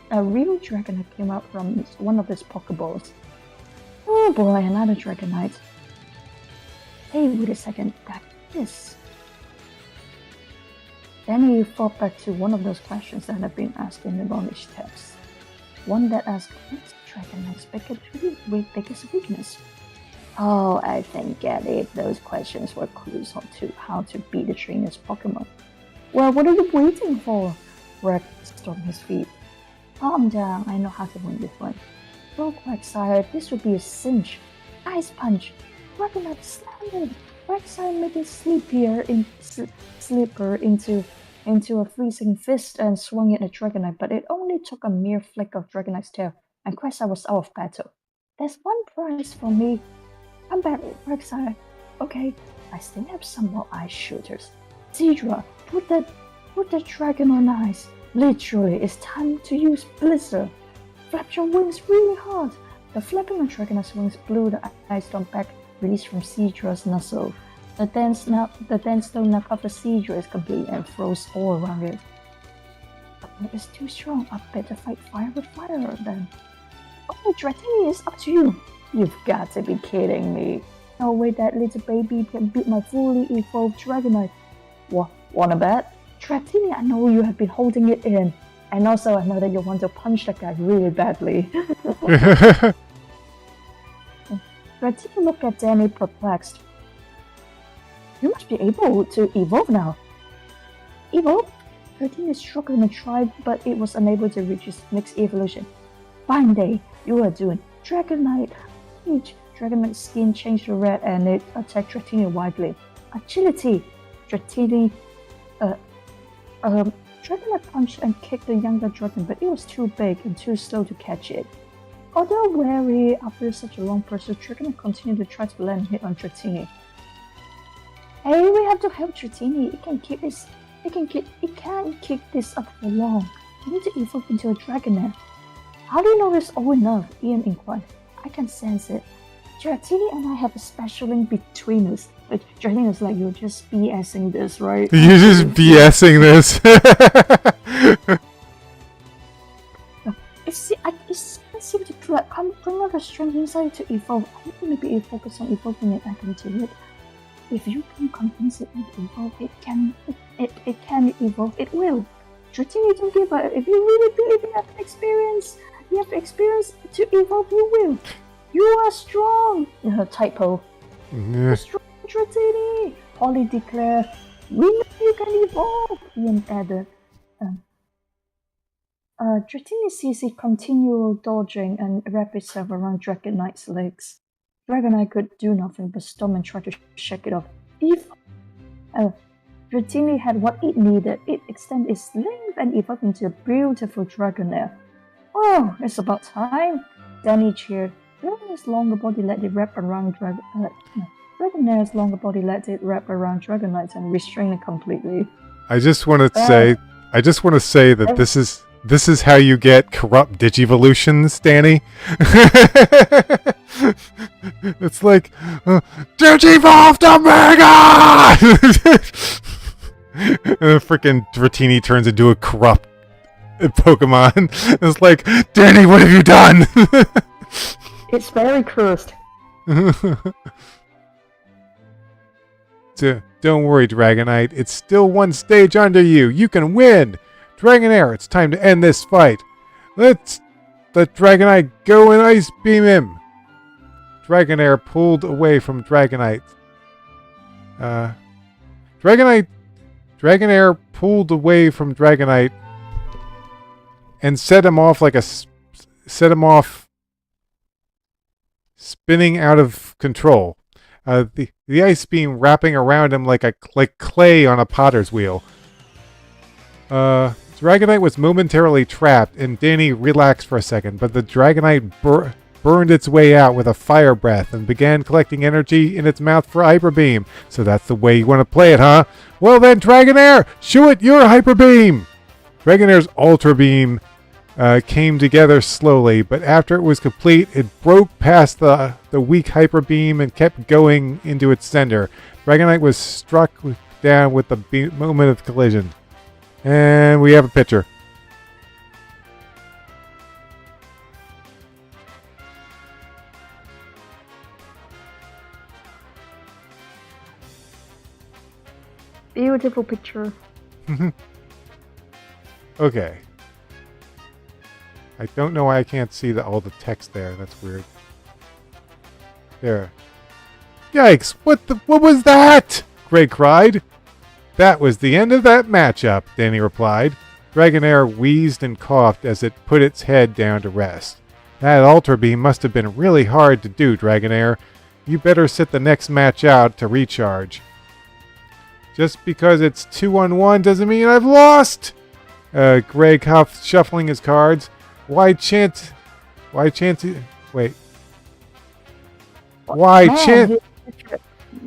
a real Dragonite came out from one of his Pokeballs. Oh boy, another Dragonite. Hey, wait a second, that's this. Then he thought back to one of those questions that had been asked in the knowledge text. One that asked, what's Dragonite's biggest weakness? Oh, I think get it. Those questions were clues to how to beat the trainer's Pokemon. Well, what are you waiting for? Rex stood on his feet. Calm down, I know how to win this one. Go, Quagsire, this would be a cinch. Ice punch. Dragonite slammed it. Quagsire made it slipper into a freezing fist and swung it at Dragonite, but it only took a mere flick of Dragonite's tail, and Quagsire was out of battle. There's one prize for me. Come back, Quagsire. Okay, I still have some more ice shooters. Zedra, put the dragon on ice. Literally, it's time to use Blizzard. Flap your wings really hard. The flapping of Dragonite's wings blew the ice storm back, released from Zedra's nozzle. The dense stone knock of the Zedra is complete and froze all around it. But it's too strong. I better fight fire with fire then. Oh, Dratini, it's up to you. You've got to be kidding me. No way that little baby can beat my fully evolved Dragonite. What? Wanna bet? Dratini, I know you have been holding it in. And also, I know that you want to punch that guy really badly. Dratini looked at Danny perplexed. You must be able to evolve now. Evolve? Dratini struggled and tried, but it was unable to reach its next evolution. Fine day, you are doing Dragonite. Dragonite's skin changed to red and it attacked Dratini wildly. Agility! Dratini Dragonite punched and kicked the younger dragon, but it was too big and too slow to catch it. Although wary after such a long pursuit, Dragonite continued to try to land a hit on Dratini. Hey, we have to help Dratini. It can't keep this up for long. We need to evolve into a Dragonite. How do you know it's all enough? Ian inquired. I can sense it. Dratini and I have a special link between us. But Dratini is like, you're just BSing this, right? You're just BSing this. It seems to bring out the strength inside to evolve. I'm going to be focused on evolving it back into it. If you can convince it to evolve, it can evolve. It will. Dratini, don't give up. If you really believe you have experience to evolve, you will. You are strong. Typo. Yeah. Strong, Dratini. Holly declared, we know you can evolve. Ian added. Dratini sees it continue dodging and wrap itself around Dragonite's legs. Dragonite could do nothing but stomp and try to shake it off. Dratini had what it needed. It extended its length and evolved into a beautiful Dragonair. Oh, it's about time. Danny cheered. Dragonair's longer body let it wrap around Dragonair's longer body lets it wrap around Dragonite and restrain it completely. I just want to say that this is how you get corrupt digivolutions, Danny. It's like Digivolved Omega! And freaking Dratini turns into a corrupt Pokemon. It's like, Danny, what have you done? It's very cursed. Don't worry, Dragonite. It's still one stage under you. You can win. Dragonair, it's time to end this fight. Let Dragonite go and Ice Beam him. Dragonair pulled away from Dragonite. Dragonair pulled away from Dragonite and set him off spinning out of control. The ice beam wrapping around him like clay on a potter's wheel. Dragonite was momentarily trapped, and Danny relaxed for a second, but the Dragonite burned its way out with a fire breath and began collecting energy in its mouth for Hyper Beam. So that's the way you want to play it, huh? Well then, Dragonair, shoot your Hyper Beam! Dragonair's Ultra Beam came together slowly, but after it was complete, it broke past the weak Hyper Beam and kept going into its center. Dragonite was struck down with the moment of collision. And we have a picture. Beautiful picture. Okay. I don't know why I can't see all the text there. That's weird. There. Yikes! What was that? Greg cried. That was the end of that matchup, Danny replied. Dragonair wheezed and coughed as it put its head down to rest. That Ultra Beam must have been really hard to do, Dragonair. You better sit the next match out to recharge. Just because it's 2-on-1 doesn't mean I've lost! Greg huffed, shuffling his cards. Why chance? Why,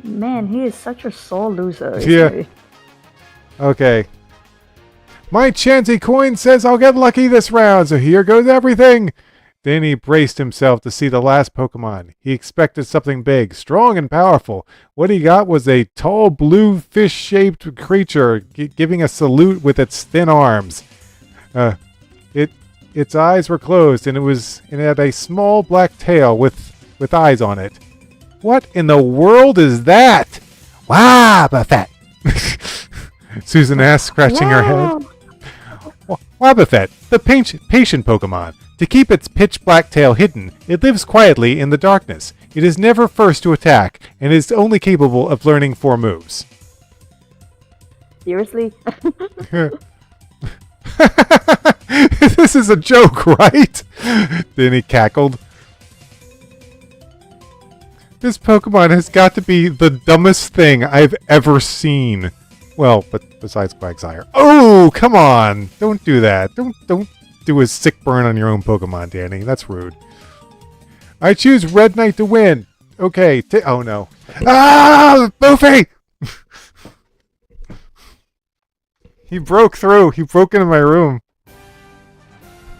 Man, he is such a sore loser. Yeah. Okay. My Chansey coin says I'll get lucky this round, so here goes everything. Danny braced himself to see the last Pokemon. He expected something big, strong, and powerful. What he got was a tall, blue, fish-shaped creature giving a salute with its thin arms. Its eyes were closed, and it had a small black tail with eyes on it. What in the world is that? Wobbuffet! Susan asked, scratching her head. Wobbuffet, the patient Pokemon. To keep its pitch black tail hidden, it lives quietly in the darkness. It is never first to attack, and is only capable of learning 4 moves. Seriously? This is a joke, right? Then he cackled. This Pokemon has got to be the dumbest thing I've ever seen. Well, but besides Quagsire. Oh, come on! Don't do that. Don't do a sick burn on your own Pokemon, Danny. That's rude. I choose Red Knight to win. Okay. Oh no. Ah, Boofy! He broke through. He broke into my room.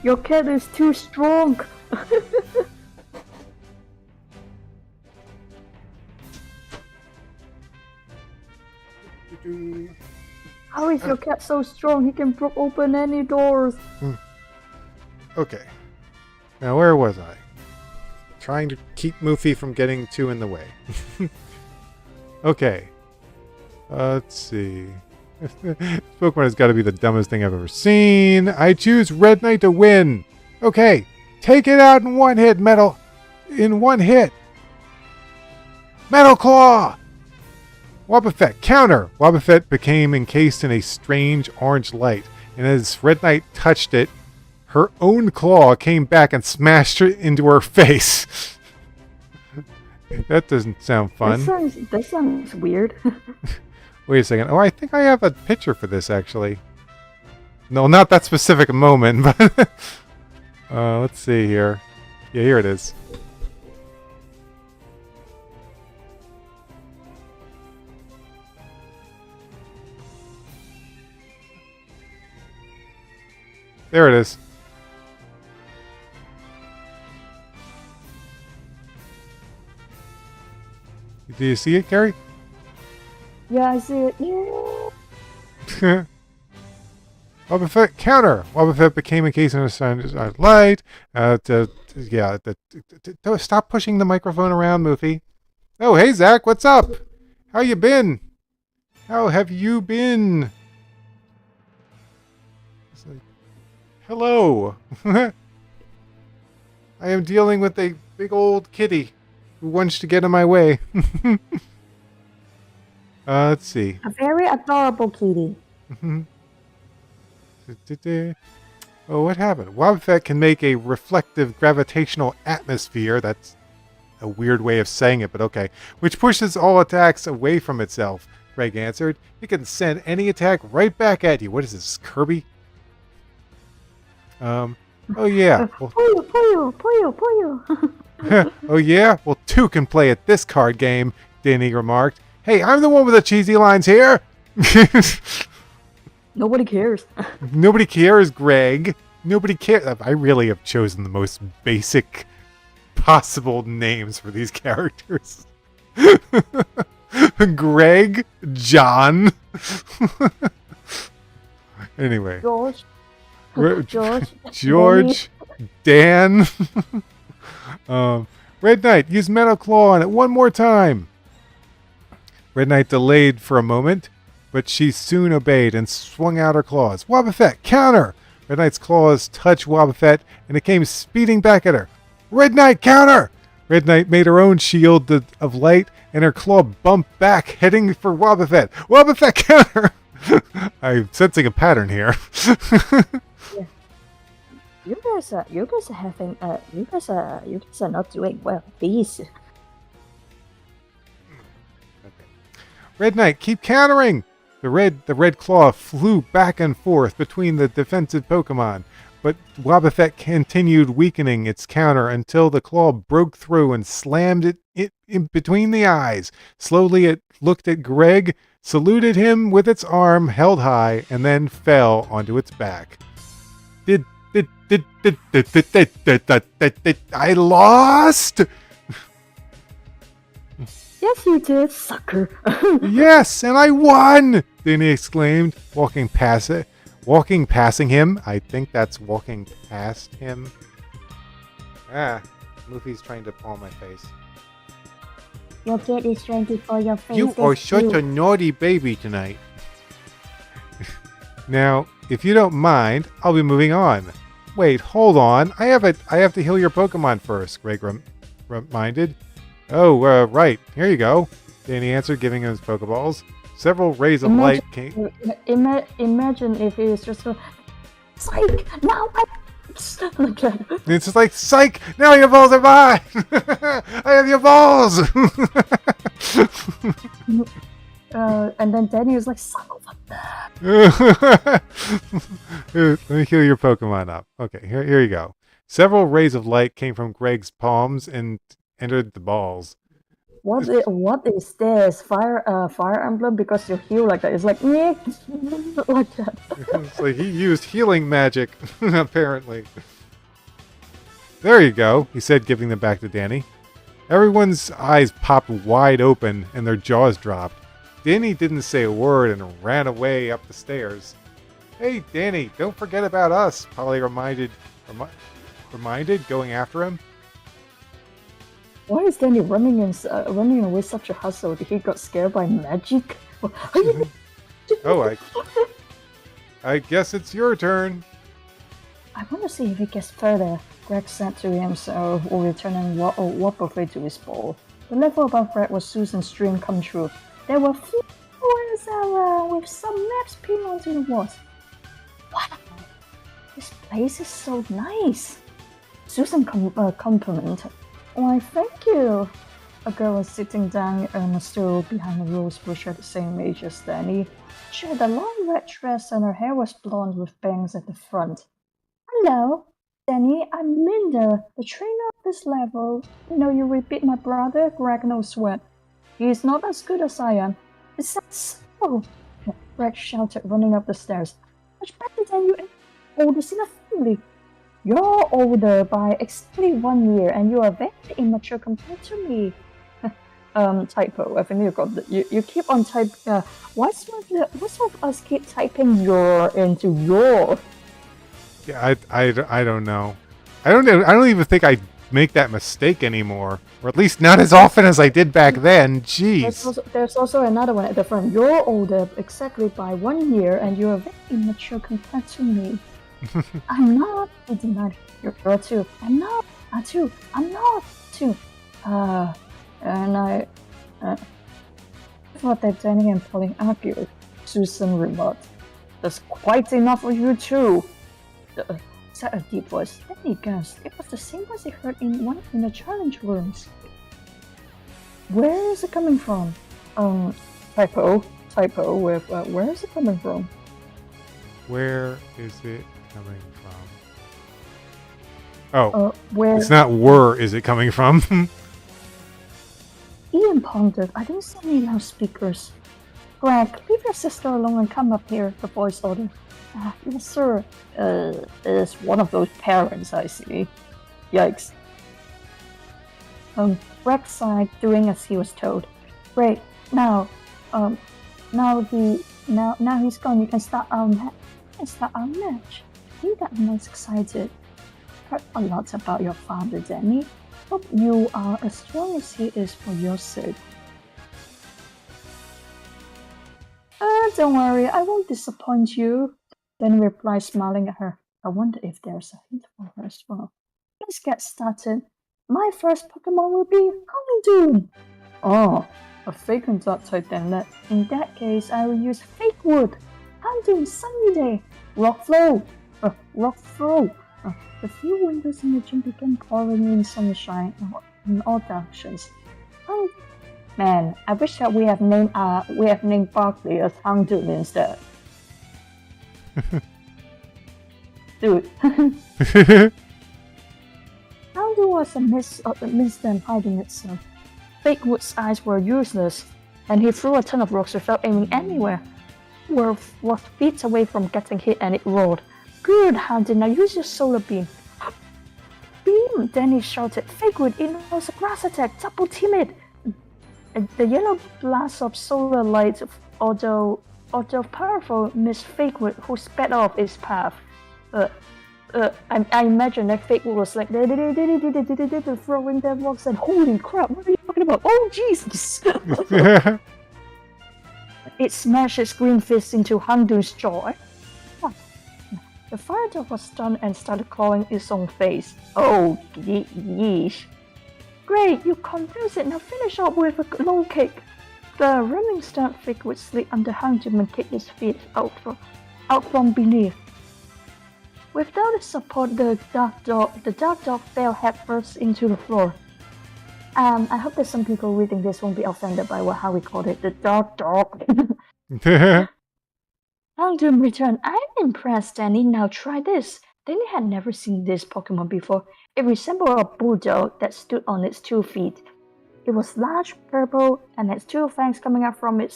Your cat is too strong. How is your cat so strong? He can open any doors. Okay. Now where was I? Trying to keep Moofy from getting too in the way. Okay. Let's see. This Pokemon has got to be the dumbest thing I've ever seen. I choose Red Knight to win. Okay. Take it out in one hit, Metal. In one hit. Metal Claw! Wobbuffet, counter! Wobbuffet became encased in a strange orange light, and as Red Knight touched it, her own claw came back and smashed it into her face. That doesn't sound fun. That sounds weird. Wait a second. Oh, I think I have a picture for this, actually. No, not that specific moment, but... let's see here. Yeah, here it is. There it is. Do you see it, Carrie? Yeah, I see it. Yeah. Wobba Fett counter. Wobba Fett became a case in a light. Stop pushing the microphone around, Moofy. Oh, hey, Zach, what's up? How you been? How have you been? It's like, hello. I am dealing with a big old kitty who wants to get in my way. Let's see. A very adorable kitty. Oh, what happened? Wobba Fett can make a reflective gravitational atmosphere. That's a weird way of saying it, but okay. Which pushes all attacks away from itself. Greg answered. It can send any attack right back at you. What is this, Kirby? Oh yeah. Well, Puyo. oh yeah? Well, two can play at this card game, Danny remarked. Hey, I'm the one with the cheesy lines here. Nobody cares. Nobody cares, Greg. Nobody cares. I really have chosen the most basic possible names for these characters. Greg, John. Anyway. George, Dan. Red Knight, use Metal Claw on it one more time. Red Knight delayed for a moment, but she soon obeyed and swung out her claws. Wobba Fett, counter! Red Knight's claws touched Wobba Fett, and it came speeding back at her. Red Knight, counter! Red Knight made her own shield of light, and her claw bumped back, heading for Wobba Fett. Wobba Fett, counter! I'm sensing a pattern here. Yeah. You guys are not doing well. Please. Red Knight, keep countering! The red claw flew back and forth between the defensive Pokemon, but Wobba Fett continued weakening its counter until the claw broke through and slammed it in between the eyes. Slowly it looked at Greg, saluted him with its arm held high, and then fell onto its back. I lost? Yes, you did, sucker. Yes, and I won! Danny exclaimed, passing him. I think that's walking past him. Luffy's trying to palm my face. Your dad is trying to pull your face. You are such a naughty baby tonight. Now, if you don't mind, I'll be moving on. Wait, hold on. I have to heal your Pokemon first, Greg reminded. Oh, right. Here you go. Danny answered, giving him his Pokeballs. Several rays of light came. Imagine if it was just a psych. Now I. It's just like psych. Now your balls are mine. I have your balls. And then Danny was like, son of a. Let me heal your Pokemon up. Okay, here you go. Several rays of light came from Greg's palms and entered the balls. What is this? Fire emblem? Because you heal like that. It's like like that. It's like he used healing magic, apparently. There you go, he said, giving them back to Danny. Everyone's eyes popped wide open and their jaws dropped. Danny didn't say a word and ran away up the stairs. Hey, Danny, don't forget about us, Polly reminded, going after him. Why is Danny running away such a hustle? Did he got scared by magic? Oh, I guess it's your turn. I want to see if he gets further. Greg said to himself while returning Wobba Fett to his ball. The level above Greg was Susan's dream come true. There were flowers around with some maps pinned onto the walls. Wow, this place is so nice. Susan complimented. Why, thank you. A girl was sitting down on a stool behind a rose bush at the same age as Danny. She had a long red dress and her hair was blonde with bangs at the front. Hello, Danny, I'm Linda, the trainer of this level. You repeat my brother, Greg no sweat. He is not as good as I am. Is that so? Greg shouted, running up the stairs. Much better than you. Oh, there's enough extremely. You're older by exactly 1 year, and you are very immature compared to me. Typo. I think you got you keep on type. What's with us keep typing your into your? Yeah, I don't know. I don't even think I make that mistake anymore, or at least not as often as I did back then. Jeez. There's also another one at the front. You're older exactly by 1 year, and you're very immature compared to me. I'm not. I denied. You're two. I'm not. I'm two. I'm not two. And I thought that Danny and Pauline argued. Susan remarked, "That's quite enough for you two." Said a deep voice. Danny gasped. It was the same voice he heard in the challenge rooms. Where is it coming from? Typo with where is it coming from? Where is it coming from? Oh, where? it's not where is it coming from? Ian pondered. I didn't see any loudspeakers. Greg, leave your sister alone and come up here, the voice ordered. Yes, sir. It's one of those parents, I see. Yikes. Greg sighed, doing as he was told. Great. Now he's gone. You can start our match. He got nice excited. Heard a lot about your father, Danny. Hope you are as strong as he is for your sake. Don't worry, I won't disappoint you. Danny replied, smiling at her. I wonder if there's a hint for her as well. Let's get started. My first Pokemon will be Houndoom. Oh, a vacant dot type then. In that case, I will use Fake Wood. Houndoom Sunny Day. Rock Flow. The few windows in the gym began pouring in sunshine in all directions. Oh, man! I wish that we have named Barkley as Houndoom instead. Dude. Houndoom was a mist and hiding itself. Fakewood's eyes were useless, and he threw a ton of rocks without aiming anywhere. Was feet away from getting hit, and it roared. Good, Houndoom, now use your solar beam. Beam! Danny shouted. Fakewood, it was a grass attack, double team it! The yellow blast of solar light, although powerful, missed Fakewood, who sped off its path. I imagine that Fakewood was like throwing their rocks and holy crap, what are you talking about? Oh Jesus! It smashed its green fist into Houndoom's jaw. The fire dog was stunned and started clawing its own face. Oh, yeesh. Great, you confused it. Now finish up with a low kick. The running stunt figure would slip under Houndoom and kick his feet out from beneath. Without its support, the dark dog fell headfirst into the floor. I hope that some people reading this won't be offended by how we called it, the dark dog. Houndoom returned. I'm impressed, Danny. Now try this. Danny had never seen this Pokemon before. It resembled a bulldog that stood on its 2 feet. It was large, purple, and had 2 fangs coming out from the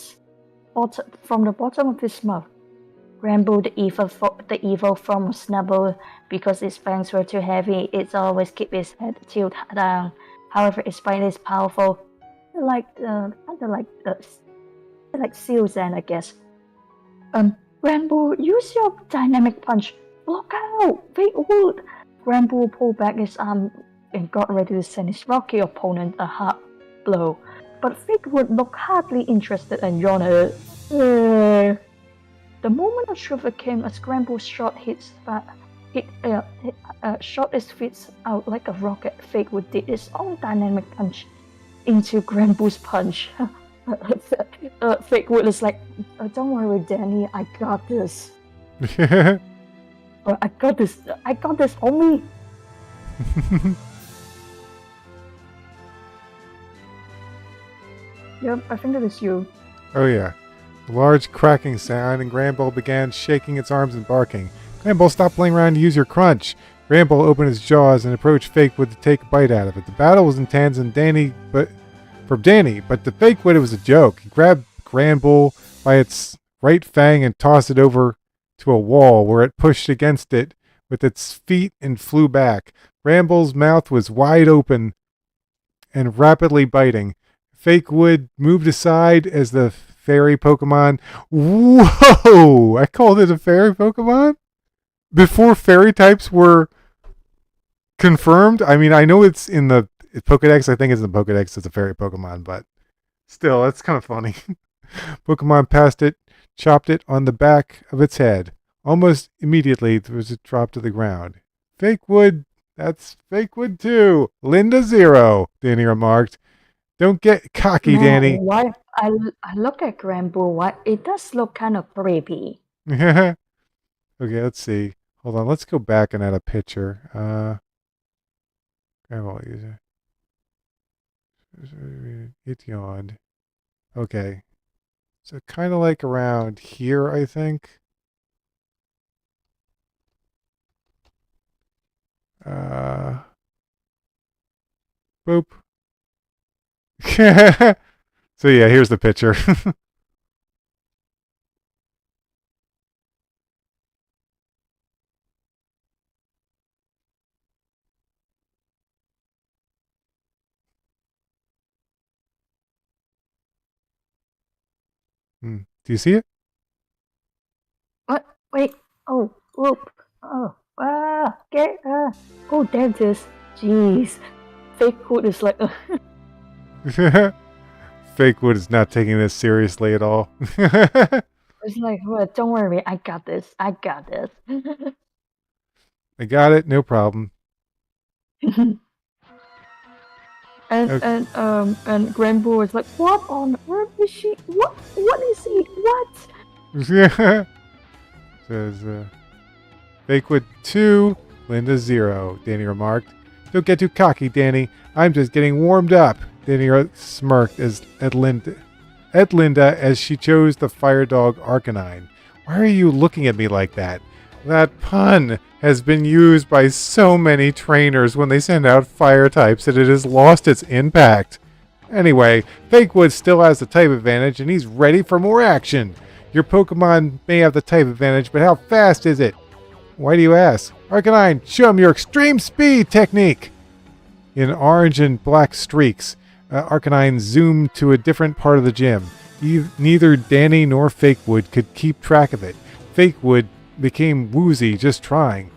bottom of its mouth. Granbull, the evil form of Snubbull, because its fangs were too heavy, it always kept its head tilted down. However, its bite is powerful, like Sealzan, I guess. Granbull, use your dynamic punch. Block out! Fake Wood! Granbull pulled back his arm and got ready to send his rocky opponent a hard blow. But Fake Wood looked hardly interested and yawned. The moment of truth came as Granbull shot its feet out like a rocket. Fake Wood did its own dynamic punch into Granbull's punch. Fake Wood is like, don't worry, Danny, I got this. I got this, homie. Yep, I think it is you. Oh yeah. A large cracking sound, and Granbull began shaking its arms and barking. Granbull, stop playing around and use your crunch. Granbull opened his jaws and approached Fakewood to take a bite out of it. The battle was intense, and Danny, but to Fakewood it was a joke. He grabbed Granbull by its right fang and tossed it over to a wall, where it pushed against it with its feet and flew back. Bramble's mouth was wide open and rapidly biting. Fake Wood moved aside as the fairy Pokemon. Whoa! I called it a fairy Pokemon? Before fairy types were confirmed? I mean, I know it's in the Pokedex. I think it's in the Pokedex as a fairy Pokemon, but still, that's kind of funny. Pokemon passed it, chopped it on the back of its head. Almost immediately, there was a drop to the ground. Fake Wood, that's Fake Wood too. Linda 0, Danny remarked. Don't get cocky, No, Danny. why? I look at Granbull. What? It does look kind of creepy. Okay, let's see. Hold on, let's go back and add a picture. It yawned. Okay. So kind of like around here, I think. Boop. So yeah, here's the picture. Do you see it? What? Wait. Oh, whoop. Oh, get. Oh, there it is. Jeez. Fake Wood is like. Fake Wood is not taking this seriously at all. It's like, well, don't worry, I got this. I got this. I got it, no problem. And Granbull is like, what on earth is she? What is he? What? Says, Fake Wood 2, Linda 0, Danny remarked. Don't get too cocky, Danny. I'm just getting warmed up. Danny smirked at Linda as she chose the fire dog Arcanine. Why are you looking at me like that? That pun has been used by so many trainers when they send out fire types that it has lost its impact. Anyway, Fake Wood still has the type advantage and he's ready for more action. Your Pokemon may have the type advantage, but how fast is it? Why do you ask? Arcanine, show him your extreme speed technique! In orange and black streaks, Arcanine zoomed to a different part of the gym. Neither Danny nor Fake Wood could keep track of it. Fake Wood became woozy just trying.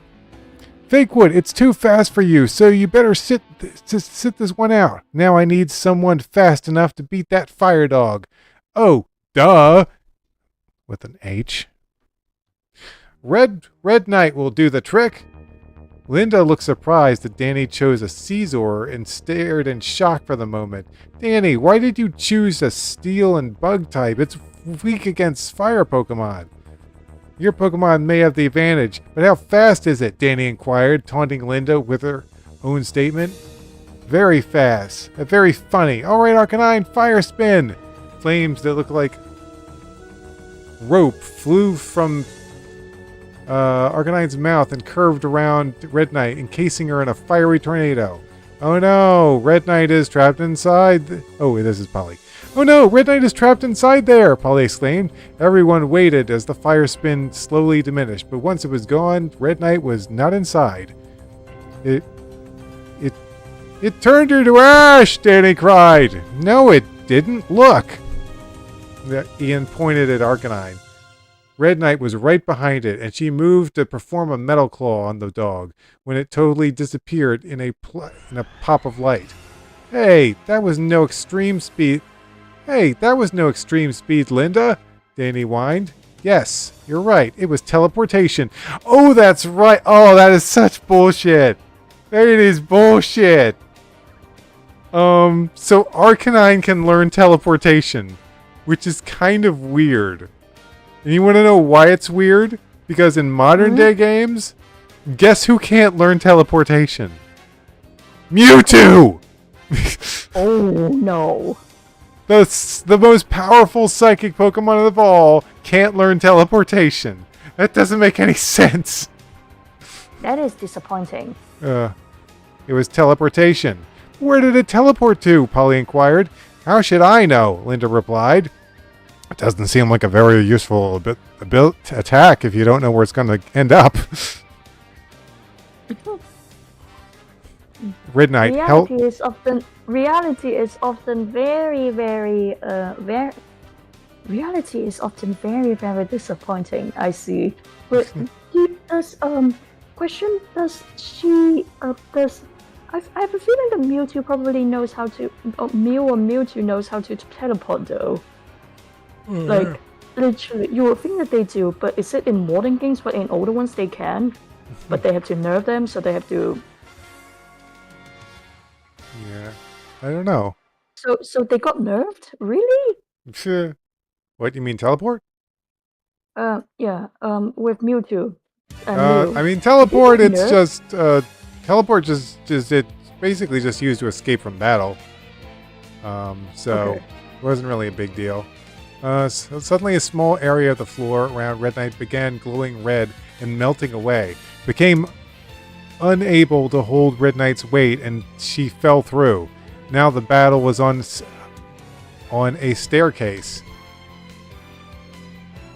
Fake Wood, it's too fast for you, so you better sit this one out. Now I need someone fast enough to beat that fire dog. Oh, duh! With an H. Red Knight will do the trick. Linda looked surprised that Danny chose a Caesar and stared in shock for the moment. Danny, why did you choose a steel and bug type? It's weak against fire Pokemon. Your Pokemon may have the advantage, but how fast is it? Danny inquired, taunting Linda with her own statement. Very fast. Very funny. Alright, Arcanine, fire spin! Flames that look like rope flew from Arcanine's mouth and curved around Red Knight, encasing her in a fiery tornado. Oh no, Red Knight is trapped inside. Oh, this is Polly. Oh no, Red Knight is trapped inside there, Polly exclaimed. Everyone waited as the fire spin slowly diminished, but once it was gone, Red Knight was not inside. It turned her to ash, Danny cried. No, it didn't. Look. Ian pointed at Arcanine. Red Knight was right behind it, and she moved to perform a metal claw on the dog when it totally disappeared in a pop of light. Hey, that was no extreme speed. Linda, Danny whined. Yes, you're right. It was teleportation. Oh, that's right. Oh, that is such bullshit. It is bullshit. So Arcanine can learn teleportation, which is kind of weird. And you want to know why it's weird? Because in modern day games, guess who can't learn teleportation? Mewtwo! Oh no. The most powerful psychic Pokemon of all can't learn teleportation. That doesn't make any sense. That is disappointing. It was teleportation. Where did it teleport to? Polly inquired. How should I know? Linda replied. It doesn't seem like a very useful attack if you don't know where it's going to end up. Red Knight, help. Reality is often very reality is often very disappointing. I see. But does question does she does I have a feeling that Mewtwo probably knows how to Mewtwo knows how to teleport though. Like literally, you would think that they do, but is it in modern games? But in older ones they can, but they have to nerf them, so they have to. Yeah, I don't know. So they got nerfed, really? What, you mean teleport? Yeah. With Mewtwo. I mean teleport. It's just teleport. Just it basically just used to escape from battle. So it wasn't really a big deal. So suddenly a small area of the floor around Red Knight began glowing red and melting away. Became unable to hold Red Knight's weight, and she fell through. Now the battle was on a staircase.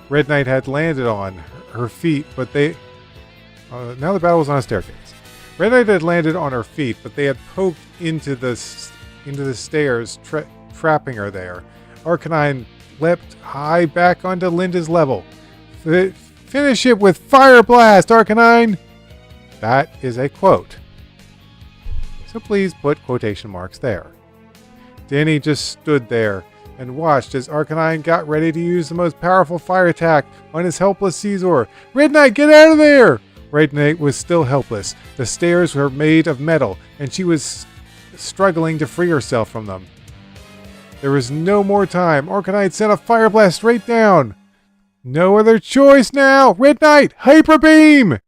Red Knight had landed on her feet, but they... now the battle was on a staircase. Red Knight had landed on her feet, but they had poked into the stairs, trapping her there. Arcanine leapt high back onto Linda's level. Finish it with Fire Blast, Arcanine! That is a quote. So please put quotation marks there. Danny just stood there and watched as Arcanine got ready to use the most powerful fire attack on his helpless Caesar. Red Knight, get out of there! Red Knight was still helpless. The stairs were made of metal, and she was struggling to free herself from them. There was no more time. Arcanine sent a fire blast straight down. No other choice now! Red Knight, Hyper Beam!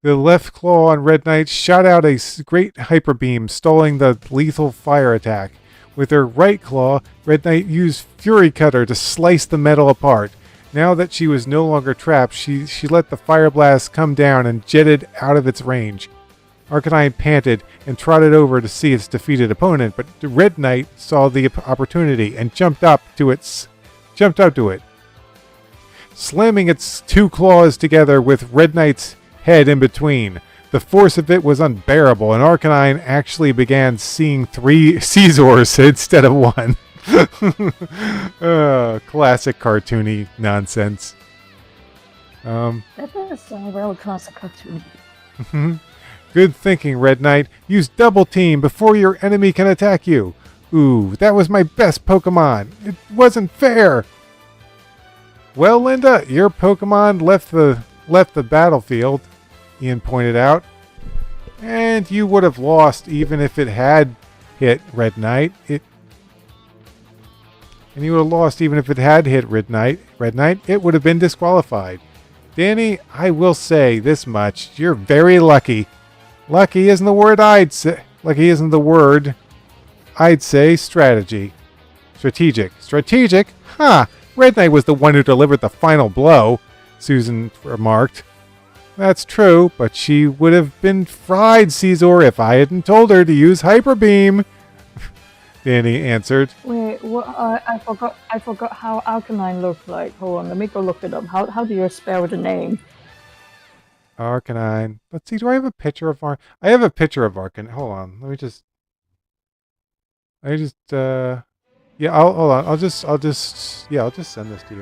The left claw on Red Knight shot out a great Hyper Beam, stalling the lethal fire attack. With her right claw, Red Knight used Fury Cutter to slice the metal apart. Now that she was no longer trapped, she let the fire blast come down and jetted out of its range. Arcanine panted and trotted over to see its defeated opponent, but Red Knight saw the opportunity and jumped up to it, slamming its two claws together with Red Knight's head in between. The force of it was unbearable, and Arcanine actually began seeing 3 Caesars instead of 1. Classic cartoony nonsense. That does sound real classic cartoon. Good thinking, Red Knight. Use Double Team before your enemy can attack you. Ooh, that was my best Pokemon. It wasn't fair. Well, Linda, your Pokemon left the battlefield, Ian pointed out. And you would have lost even if it had hit Red Knight. And you would have lost even if it had hit Red Knight. It would have been disqualified. Danny, I will say this much. You're very lucky. Lucky isn't the word I'd say. Lucky isn't the word I'd say strategy. Strategic? Huh. Red Knight was the one who delivered the final blow, Susan remarked. That's true, but she would have been fried, Caesar, if I hadn't told her to use Hyper Beam. Danny answered. Wait, what? I forgot how Arcanine looked like. Hold on, let me go look it up. How do you spell the name? Arcanine. Let's see. Do I have a picture of I have a picture of Arcanine. Hold on. Let me just. Yeah. Hold on. I'll just send this to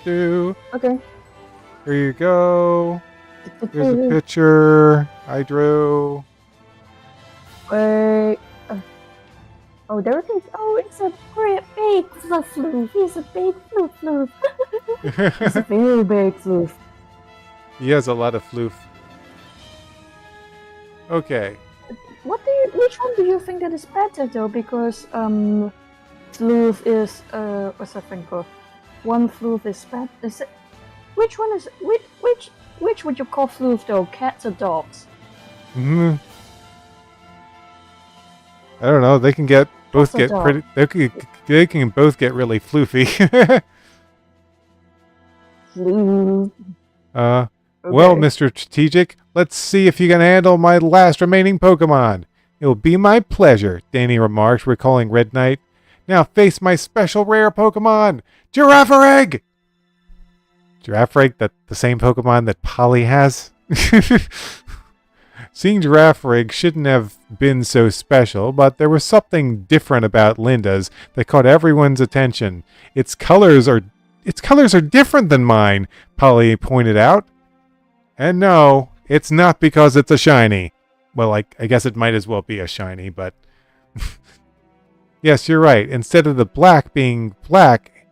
you. Okay. Here you go. Here's a picture I drew. Wait. Oh, there it is. Oh, it's a great big floof. He's a big floof. It's a very big floof. He has a lot of floof. Okay. Which one do you think that is better though? Because floof is what's that thing called? One floof is better. Is it? Which one is which would you call floof though? Cats or dogs? I don't know. They can get both get pretty. They can both get really floofy. Floof. Okay. Well, Mr. Strategic, let's see if you can handle my last remaining Pokemon. It'll be my pleasure, Danny remarked, recalling Red Knight. Now face my special rare Pokemon, Girafarig! Girafarig, the same Pokemon that Polly has? Seeing Giraffe shouldn't have been so special, but there was something different about Linda's that caught everyone's attention. Its colors are different than mine, Polly pointed out. And no, it's not because it's a shiny. Well, I guess it might as well be a shiny, but... Yes, you're right. Instead of the black being black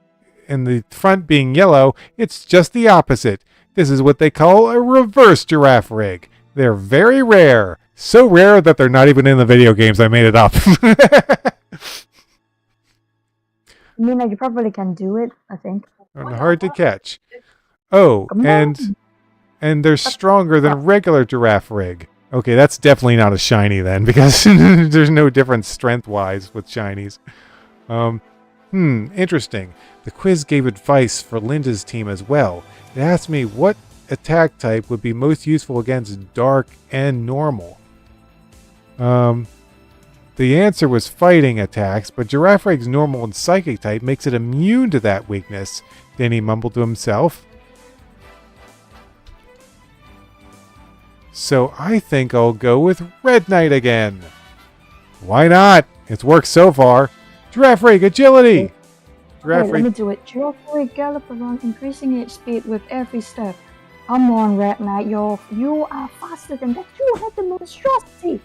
and the front being yellow, it's just the opposite. This is what they call a reverse giraffe rig. They're very rare. So rare that they're not even in the video games. I made it up. I mean, like, you probably can do it, I think. And hard to catch. Oh, and they're stronger than a regular giraffe rig. Okay, that's definitely not a shiny then, because there's no difference strength-wise with shinies. Interesting. The quiz gave advice for Linda's team as well. It asked me what attack type would be most useful against dark and normal. The answer was fighting attacks, but Giraffe Rig's normal and psychic type makes it immune to that weakness, Danny mumbled to himself. So I think I'll go with Red Knight again. Why not? It's worked so far. Giraffe Rig, agility! Let me do it. Giraffe Rig gallop around, increasing its speed with every step. Come on, Red Knight, you are faster than that. You have the monstrosity.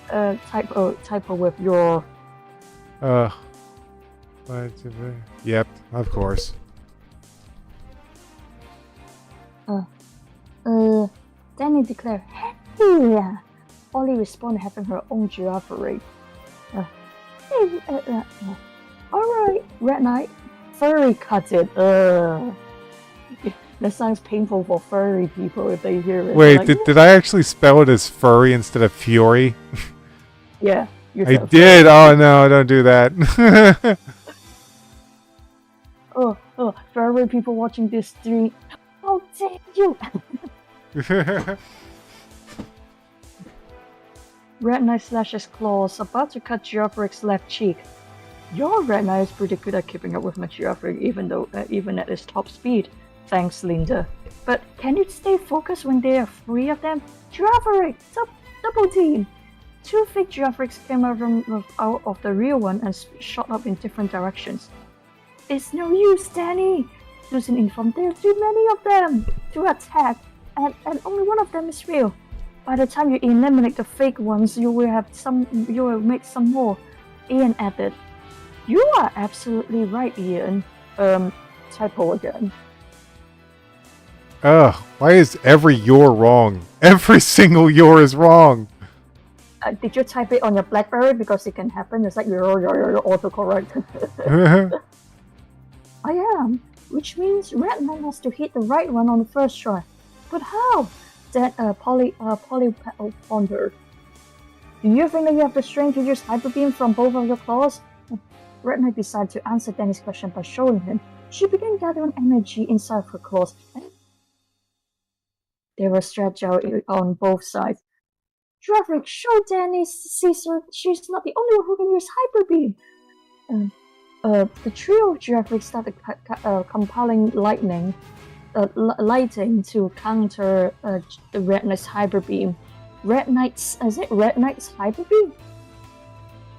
Typo with your... Yep, of course. Danny declared, "Hey!" Polly responded, having her own giraffe rig. Alright, Red Knight. Furry cut it. That sounds painful for furry people if they hear it. Wait, like, did I actually spell it as furry instead of fury? Yeah. I did! Oh no, don't do that. Furry people watching this stream. How dare you! Red Knight slashes claws, about to cut Giraffe Rig's left cheek. Your Red Knight is pretty good at keeping up with my Giraffe Rig, even at its top speed. Thanks, Linda. But can it stay focused when there are 3 of them? Giraffe Rig, double team! 2 fake Giraffe Rigs came out of the real one and shot up in different directions. It's no use, Danny! Susan informed, there are too many of them to attack, and only one of them is real. By the time you eliminate the fake ones, you will make some more. Ian added. You are absolutely right, Ian. Typo again. Ugh, why is every your wrong? Every single your is wrong. Did you type it on your BlackBerry? Because it can happen. It's like your autocorrect. I am, which means Red Knight has to hit the right one on the first try. But how? Then Polly pondered. Do you think that you have the strength to use Hyper Beam from both of your claws? Red Knight decided to answer Danny's question by showing him. She began gathering energy inside her claws, and they were stretched out on both sides. Giraffe Rig, show Danny, Caesar, she's not the only one who can use Hyper Beam. The trio of Giraffe Rig started compiling lighting to counter the Red Knight's Hyper Beam. Red Knight's Hyper Beam?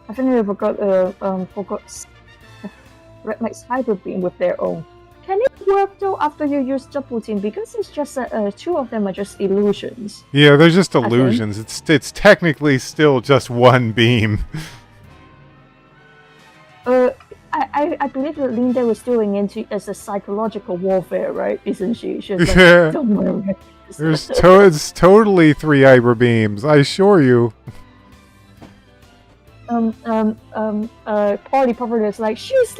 I think I forgot Red Knight's Hyper Beam with their own. Can it work though after you use double team? Because it's just 2 of them are just illusions. Yeah, they're just illusions. It's technically still just one beam. I believe that Linda was doing it as a psychological warfare, right? Isn't she? She's like, don't worry. It's totally 3 Hyper Beams, I assure you. Polly probably is like, she's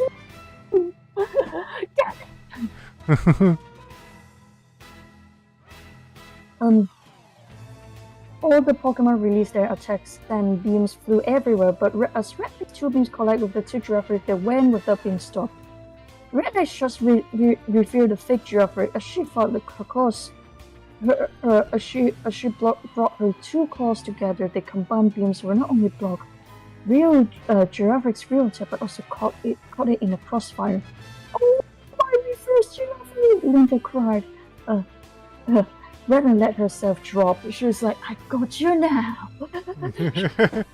all the Pokemon released their attacks, and beams flew everywhere, but as Red Knight's 2 beams collided with the 2 Giraffe Rig, they went without being stopped. Red Knight just revealed the fake Giraffe Rig as she fought the claws. As she brought her 2 claws together, the combined beams were not only blocked real Giraffe Rig's real attack, but also caught it in a crossfire. Oh, my reverse Giraffe Rig! Linda cried. Red Knight let herself drop. She was like, "I got you now."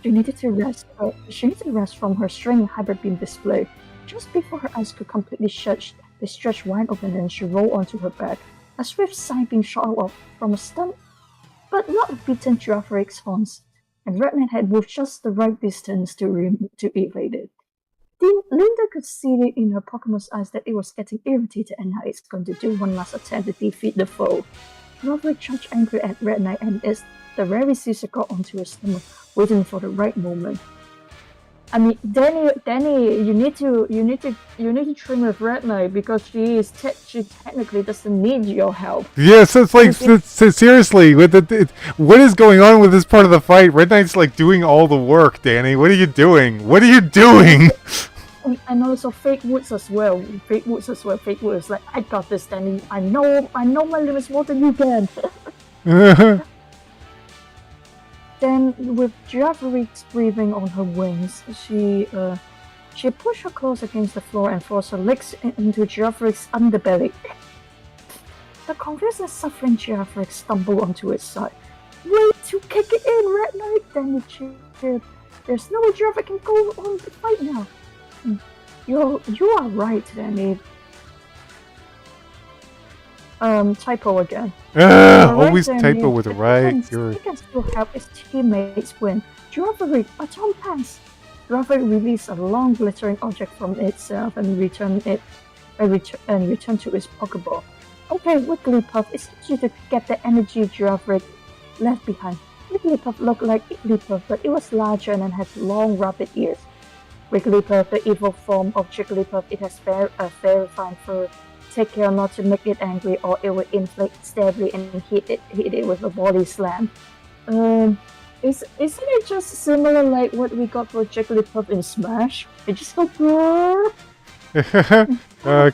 She needed to rest. She needed to rest from her straining hybrid beam display. Just before her eyes could completely shut, they stretched wide open and she rolled onto her back. A swift side beam shot out from a stunt, but not beaten Giraffe response, and Red Knight had moved just the right distance to evade it. Linda could see it in her Pokemon's eyes that it was getting irritated and now it's going to do one last attempt to defeat the foe. Giraffe charged angry at Red Knight and the very Caesar got onto her stomach, waiting for the right moment. I mean, Danny, you need to train with Red Knight because she technically doesn't need your help. Yes, it's like seriously, what is going on with this part of the fight? Red Knight's like doing all the work, Danny. What are you doing? What are you doing? And also Fake Woods as well. Fake Woods is like, I got this, Danny. I know my limits more than you can. Then, with Giraffe breathing on her wings, she pushed her claws against the floor and forced her legs into Giraffe's underbelly. The confused and suffering Giraffe stumbled onto its side. "Wait to kick it in, Red Knight!" Danny cheered. "There's no way Giraffe can go on the fight now." You are right, Danny. Typo again. Always typo with the right. He can still help his teammates win. Giraffe a Tom Pass. Giraffe released a long glittering object from itself and returned to its Pokeball. Okay, Wigglypuff, it's easy to get the energy Giraffe left behind. Wigglypuff looked like Jigglypuff, but it was larger and had long, rapid ears. Wigglypuff, the evil form of Jigglypuff, it has very fine fur. Take care not to make it angry or it will inflict stably and hit it with a body slam. Isn't it just similar like what we got for Jigglypuff in Smash? It just go brrrr.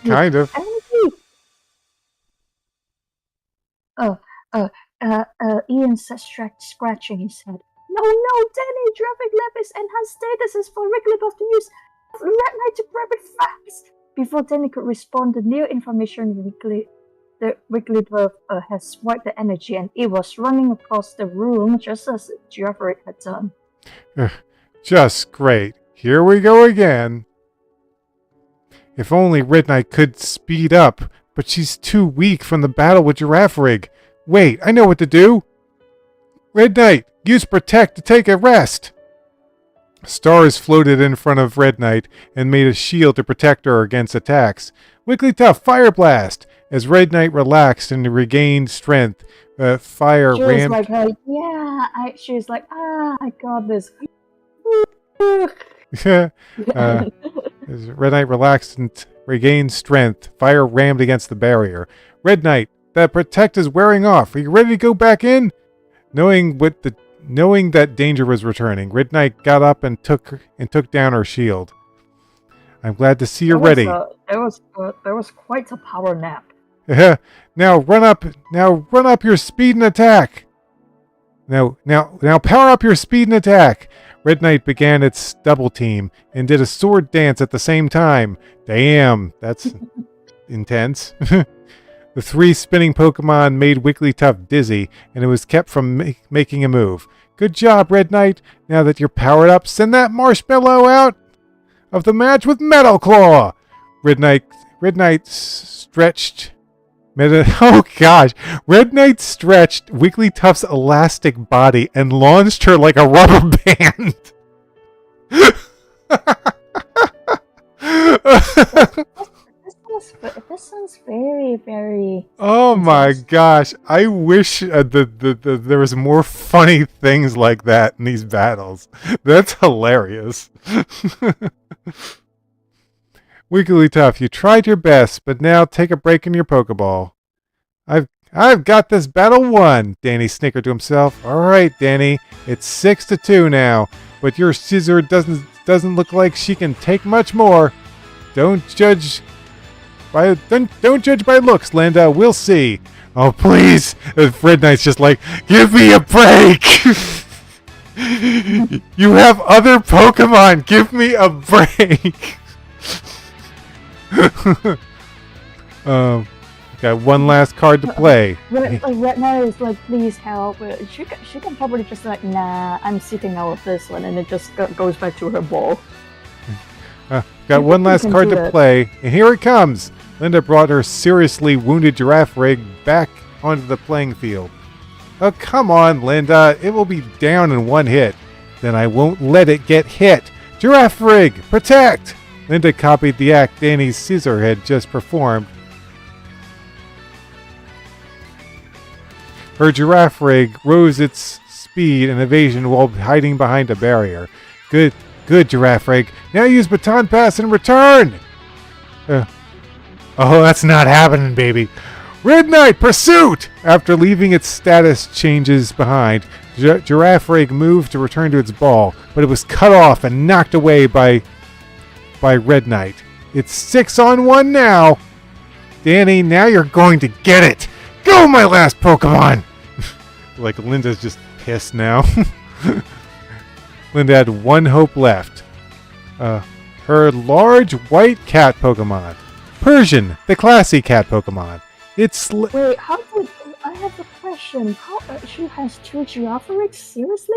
Kind of. Ian said, scratching his head. No, Danny, Traffic left his enhanced statuses for Wigglypuff to use. Red Knight to grab it fast. Before Danny could respond, the new information Wigglypuff has swiped the energy and it was running across the room just as Giraffe had done. Just great. Here we go again. If only Red Knight could speed up, but she's too weak from the battle with Giraffe Rig. Wait, I know what to do. Red Knight, use Protect to take a rest. Stars floated in front of Red Knight and made a shield to protect her against attacks. Wigglytuff, Fire Blast! As Red Knight relaxed and regained strength, fire she rammed... was like, she was like, I got this. As Red Knight relaxed and regained strength, fire rammed against the barrier. Red Knight, that Protect is wearing off. Are you ready to go back in? Knowing that danger was returning, Red Knight got up and took down her shield. I'm glad to see you're ready. There was quite a power nap. Now run up your speed and attack. Now power up your speed and attack. Red Knight began its double team and did a sword dance at the same time. Damn, that's intense. The three spinning Pokemon made Wigglytuff dizzy, and it was kept from making a move. Good job, Red Knight. Now that you're powered up, send that Marshmallow out of the match with Metal Claw. Red Knight stretched. Oh gosh! Red Knight stretched Wigglytuff's elastic body and launched her like a rubber band. This sounds very, very... Oh my gosh. I wish there was more funny things like that in these battles. That's hilarious. Wigglytuff, you tried your best, but now take a break in your Pokeball. I've got this battle won, Danny snickered to himself. Alright, Danny, it's 6-2 now, but your Scizor doesn't look like she can take much more. Don't judge by looks, Linda. We'll see. Oh, please. Red Knight's just like, give me a break. You have other Pokemon. Give me a break. Got one last card to play. Red Knight is like, please help. She can probably just like, nah, I'm sitting out of this one, and it just goes back to her ball. Got one last card to play, and here it comes. Linda brought her seriously wounded giraffe rig back onto the playing field. Oh, come on, Linda. It will be down in one hit. Then I won't let it get hit. Giraffe rig, protect! Linda copied the act Danny's scissor had just performed. Her giraffe rig rose its speed and evasion while hiding behind a barrier. Good, giraffe rig. Now use baton pass and return! Oh, that's not happening, baby. Red Knight, pursuit! After leaving its status changes behind, Giraffe Rig moved to return to its ball, but it was cut off and knocked away by Red Knight. It's 6-on-1 now! Danny, now you're going to get it! Go, my last Pokemon! Like, Linda's just pissed now. Linda had one hope left. Her large white cat Pokemon. Persian, the classy cat Pokemon. Wait, how did... I have a question. How she has 2 giraffe rigs? Seriously?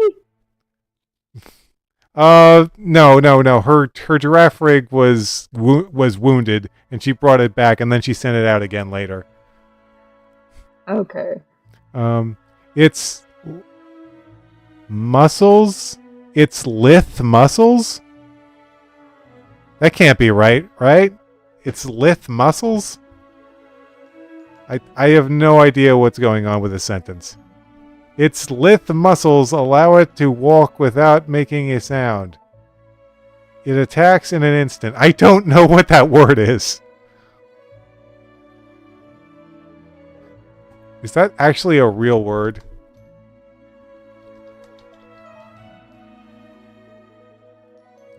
No. Her giraffe rig was wounded, and she brought it back, and then she sent it out again later. Okay. It's muscles. It's Lith muscles. That can't be right? It's Lith muscles. I have no idea what's going on with this sentence. Its Lith muscles allow it to walk without making a sound. It attacks in an instant. I don't know what that word is. Is that actually a real word?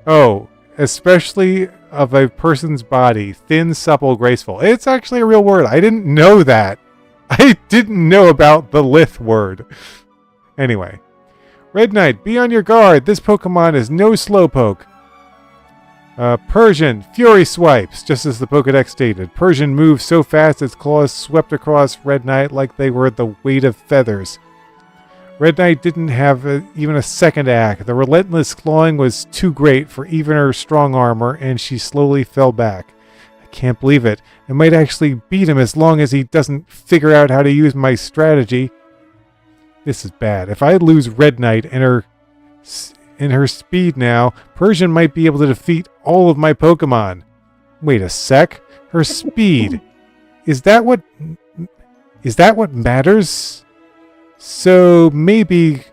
Oh, especially of a person's body, thin, supple, graceful. It's actually a real word. I didn't know that. I didn't know about the Lith word. Anyway. Red Knight, be on your guard. This Pokemon is no Slowpoke. Persian, Fury Swipes, just as the Pokedex stated. Persian moved so fast its claws swept across Red Knight like they were the weight of feathers. Red Knight didn't have even a second to act. The relentless clawing was too great for even her strong armor, and she slowly fell back. I can't believe it. I might actually beat him as long as he doesn't figure out how to use my strategy. This is bad. If I lose Red Knight and her speed now, Persian might be able to defeat all of my Pokemon. Wait a sec. Her speed. Is that what matters? So maybe...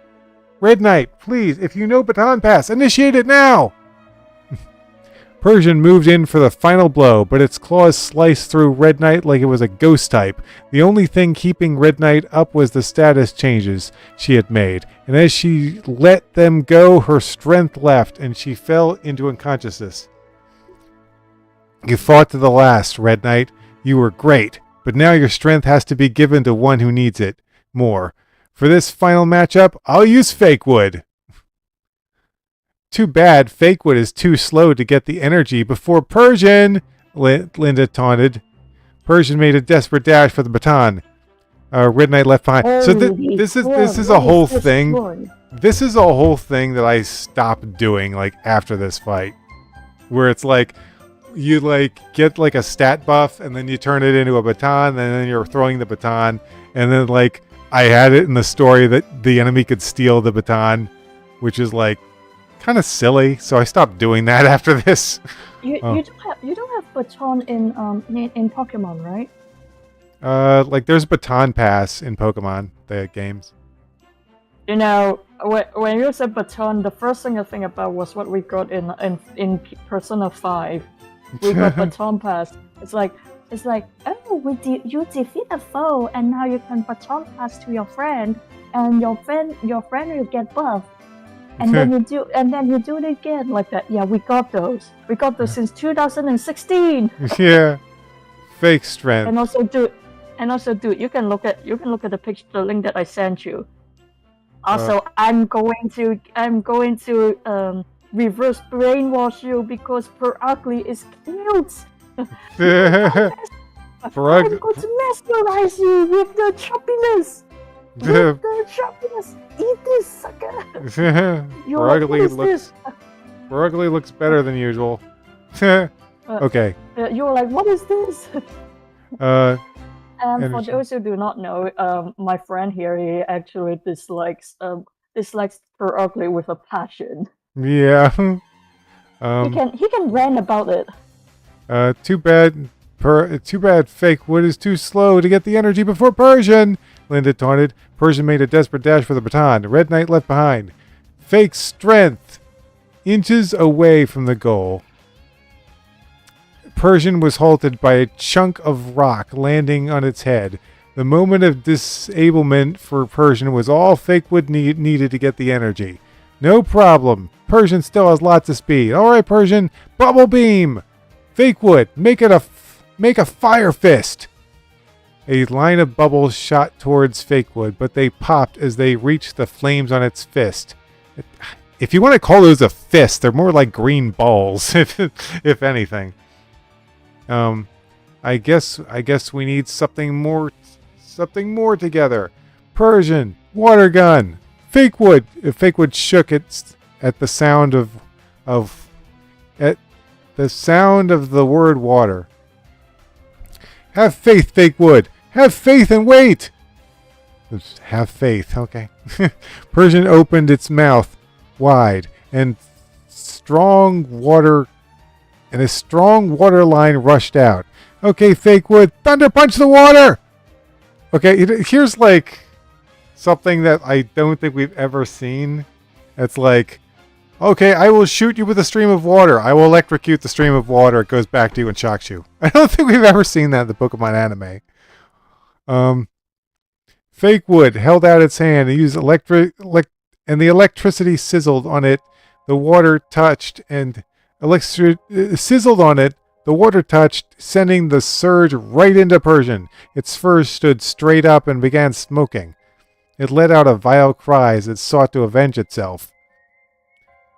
Red Knight, please, if you know Baton Pass, initiate it now! Persian moved in for the final blow, but its claws sliced through Red Knight like it was a ghost type. The only thing keeping Red Knight up was the status changes she had made, and as she let them go, her strength left, and she fell into unconsciousness. You fought to the last, Red Knight. You were great, but now your strength has to be given to one who needs it more. For this final matchup, I'll use Fake Wood. Too bad Fake Wood is too slow to get the energy before Persian, Linda taunted. Persian made a desperate dash for the baton. Red Knight left behind. So this is a whole thing. This is a whole thing that I stopped doing like after this fight, where it's like you like get like a stat buff and then you turn it into a baton and then you're throwing the baton and then like I had it in the story that the enemy could steal the baton, which is like kind of silly. So I stopped doing that after this. You don't have baton in Pokemon, right? Like there's baton pass in Pokemon the games. You know, when you said baton, the first thing I think about was what we got in Persona 5. We got baton pass. It's like, oh, you defeat a foe, and now you can baton pass to your friend, and your friend will get buff, and then you do it again like that. Yeah, we got those. We got those since 2016. Yeah, fake strength. And also, dude, you can look at the picture, the link that I sent you. Also, I'm going to reverse brainwash you because Per Ugly is cute. I'm going to mesmerize you with the choppiness. With the choppiness. Eat this, sucker. You're like, what is this? Brugly looks better than usual. Okay. You're like, what is this? And for those who do not know, my friend here, he actually dislikes for ugly with a passion. Yeah. He can rant about it. Too bad fake wood is too slow to get the energy before Persian, Linda taunted. Persian made a desperate dash for the baton. The Red Knight left behind. Fake strength. Inches away from the goal. Persian was halted by a chunk of rock landing on its head. The moment of disablement for Persian was all Fake wood needed to get the energy. No problem. Persian still has lots of speed. All right, Persian, bubble beam. Fake wood, make a fire fist. A line of bubbles shot towards Fake wood, but they popped as they reached the flames on its fist. If you want to call those a fist, they're more like green balls, if anything. I guess we need something more together. Persian, water gun. Fake wood shook at the sound of the word water. Have faith, Fake wood. Have faith and wait. Have faith, okay. Persian opened its mouth wide, and a strong water line rushed out. Okay, Fake wood, thunder punch the water. Okay, here's like something that I don't think we've ever seen. It's like, okay, I will shoot you with a stream of water. I will electrocute the stream of water. It goes back to you and shocks you. I don't think we've ever seen that in the Pokemon anime. Fake wood held out its hand and used and the electricity sizzled on it. The water touched and sizzled on it. The water touched, sending the surge right into Persian. Its fur stood straight up and began smoking. It let out a vile cry as it sought to avenge itself.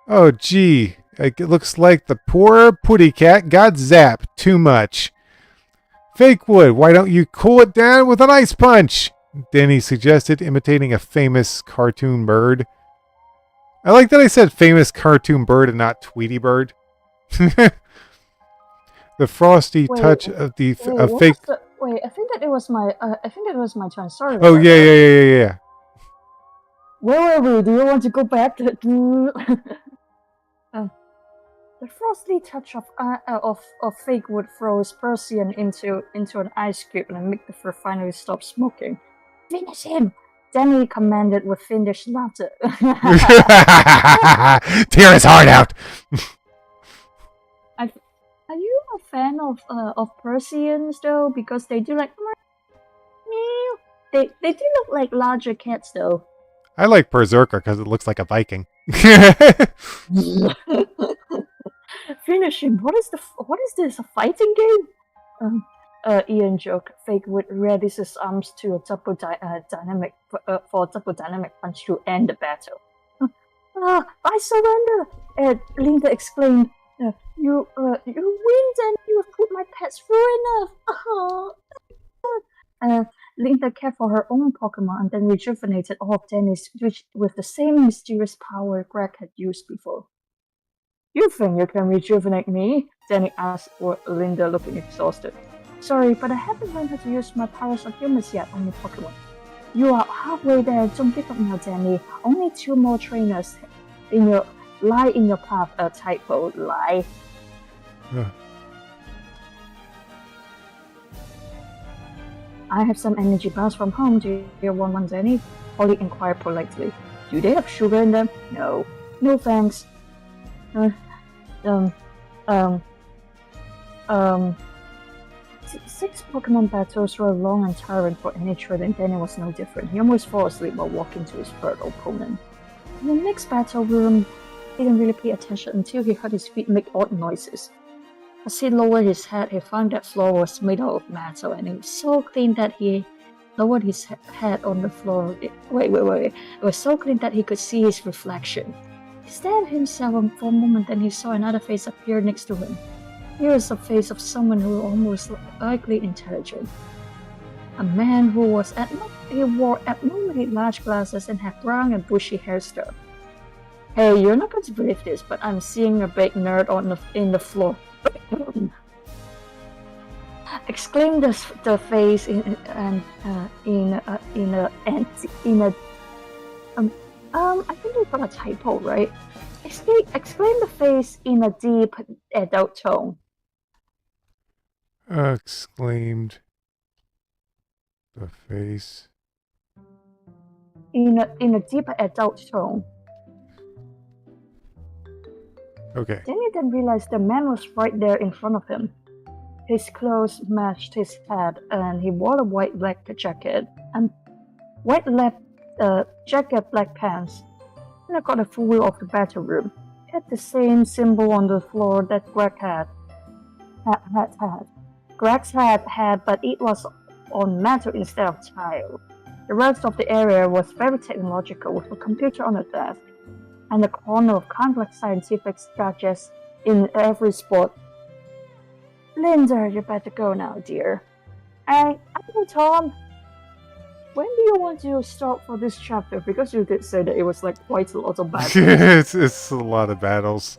Oh, gee, it looks like the poor putty cat got zapped too much. Fake wood, why don't you cool it down with an ice punch? Danny suggested, imitating a famous cartoon bird. I like that I said famous cartoon bird and not Tweety Bird. The frosty touch of the fake. I think that it was my turn. Sorry. Oh yeah. Where were we? Do you want to go back to the frosty touch of Fake wood throws Persian into an ice cube and make the fur finally stop smoking. Finish him! Danny commanded with fiendish laughter. Tear his heart out! Are you a fan of Persians though? Because they do like meow. They do look like larger cats though. I like Berserker because it looks like a Viking. Finish him. What is this? A fighting game? Ian joked. Fake would raise his arms to a double dynamic punch to end the battle. I surrender! Linda exclaimed. You win, and you have put my pets through enough. Linda cared for her own Pokemon and then rejuvenated all of Danny's with the same mysterious power Greg had used before. You think you can rejuvenate me? Danny asked, Linda looking exhausted. Sorry, but I haven't learned how to use my powers of humans yet on your Pokemon. You are halfway there. Don't give up now, Danny. Only 2 more trainers lie in your path. A typo, lie. I have some energy bars from home. Do you want one, Danny? Holly inquired politely. Do they have sugar in them? No. No thanks. 6 Pokemon battles were long and tiring for any trainer, and Danny was no different. He almost fell asleep while walking to his third opponent. In the next battle room, he didn't really pay attention until he heard his feet make odd noises. As he lowered his head, he found that floor was made out of metal, and it was so clean that he lowered his head on the floor. Wait. It was so clean that he could see his reflection. He stared at himself for a moment, then he saw another face appear next to him. Here is the face of someone who almost likely intelligent. A man who wore abnormally large glasses and had brown and bushy hairstyle. Hey, you're not going to believe this, but I'm seeing a big nerd in the floor. Exclaimed the face I think we got a typo, right? Exclaim the face in a deep adult tone. Exclaimed the face. In a deep adult tone. Okay. Then he then realized the man was right there in front of him. His clothes matched his hat, and he wore a white black jacket and white jacket, black pants. And I got a full view of the bathroom. It had the same symbol on the floor that Greg had. Greg's had, but it was on metal instead of tile. The rest of the area was very technological, with a computer on the desk and a corner of complex scientific gadgets in every spot. Linda, you better go now, dear. Hey, Tom. When do you want to start for this chapter? Because you did say that it was like quite a lot of battles. it's a lot of battles.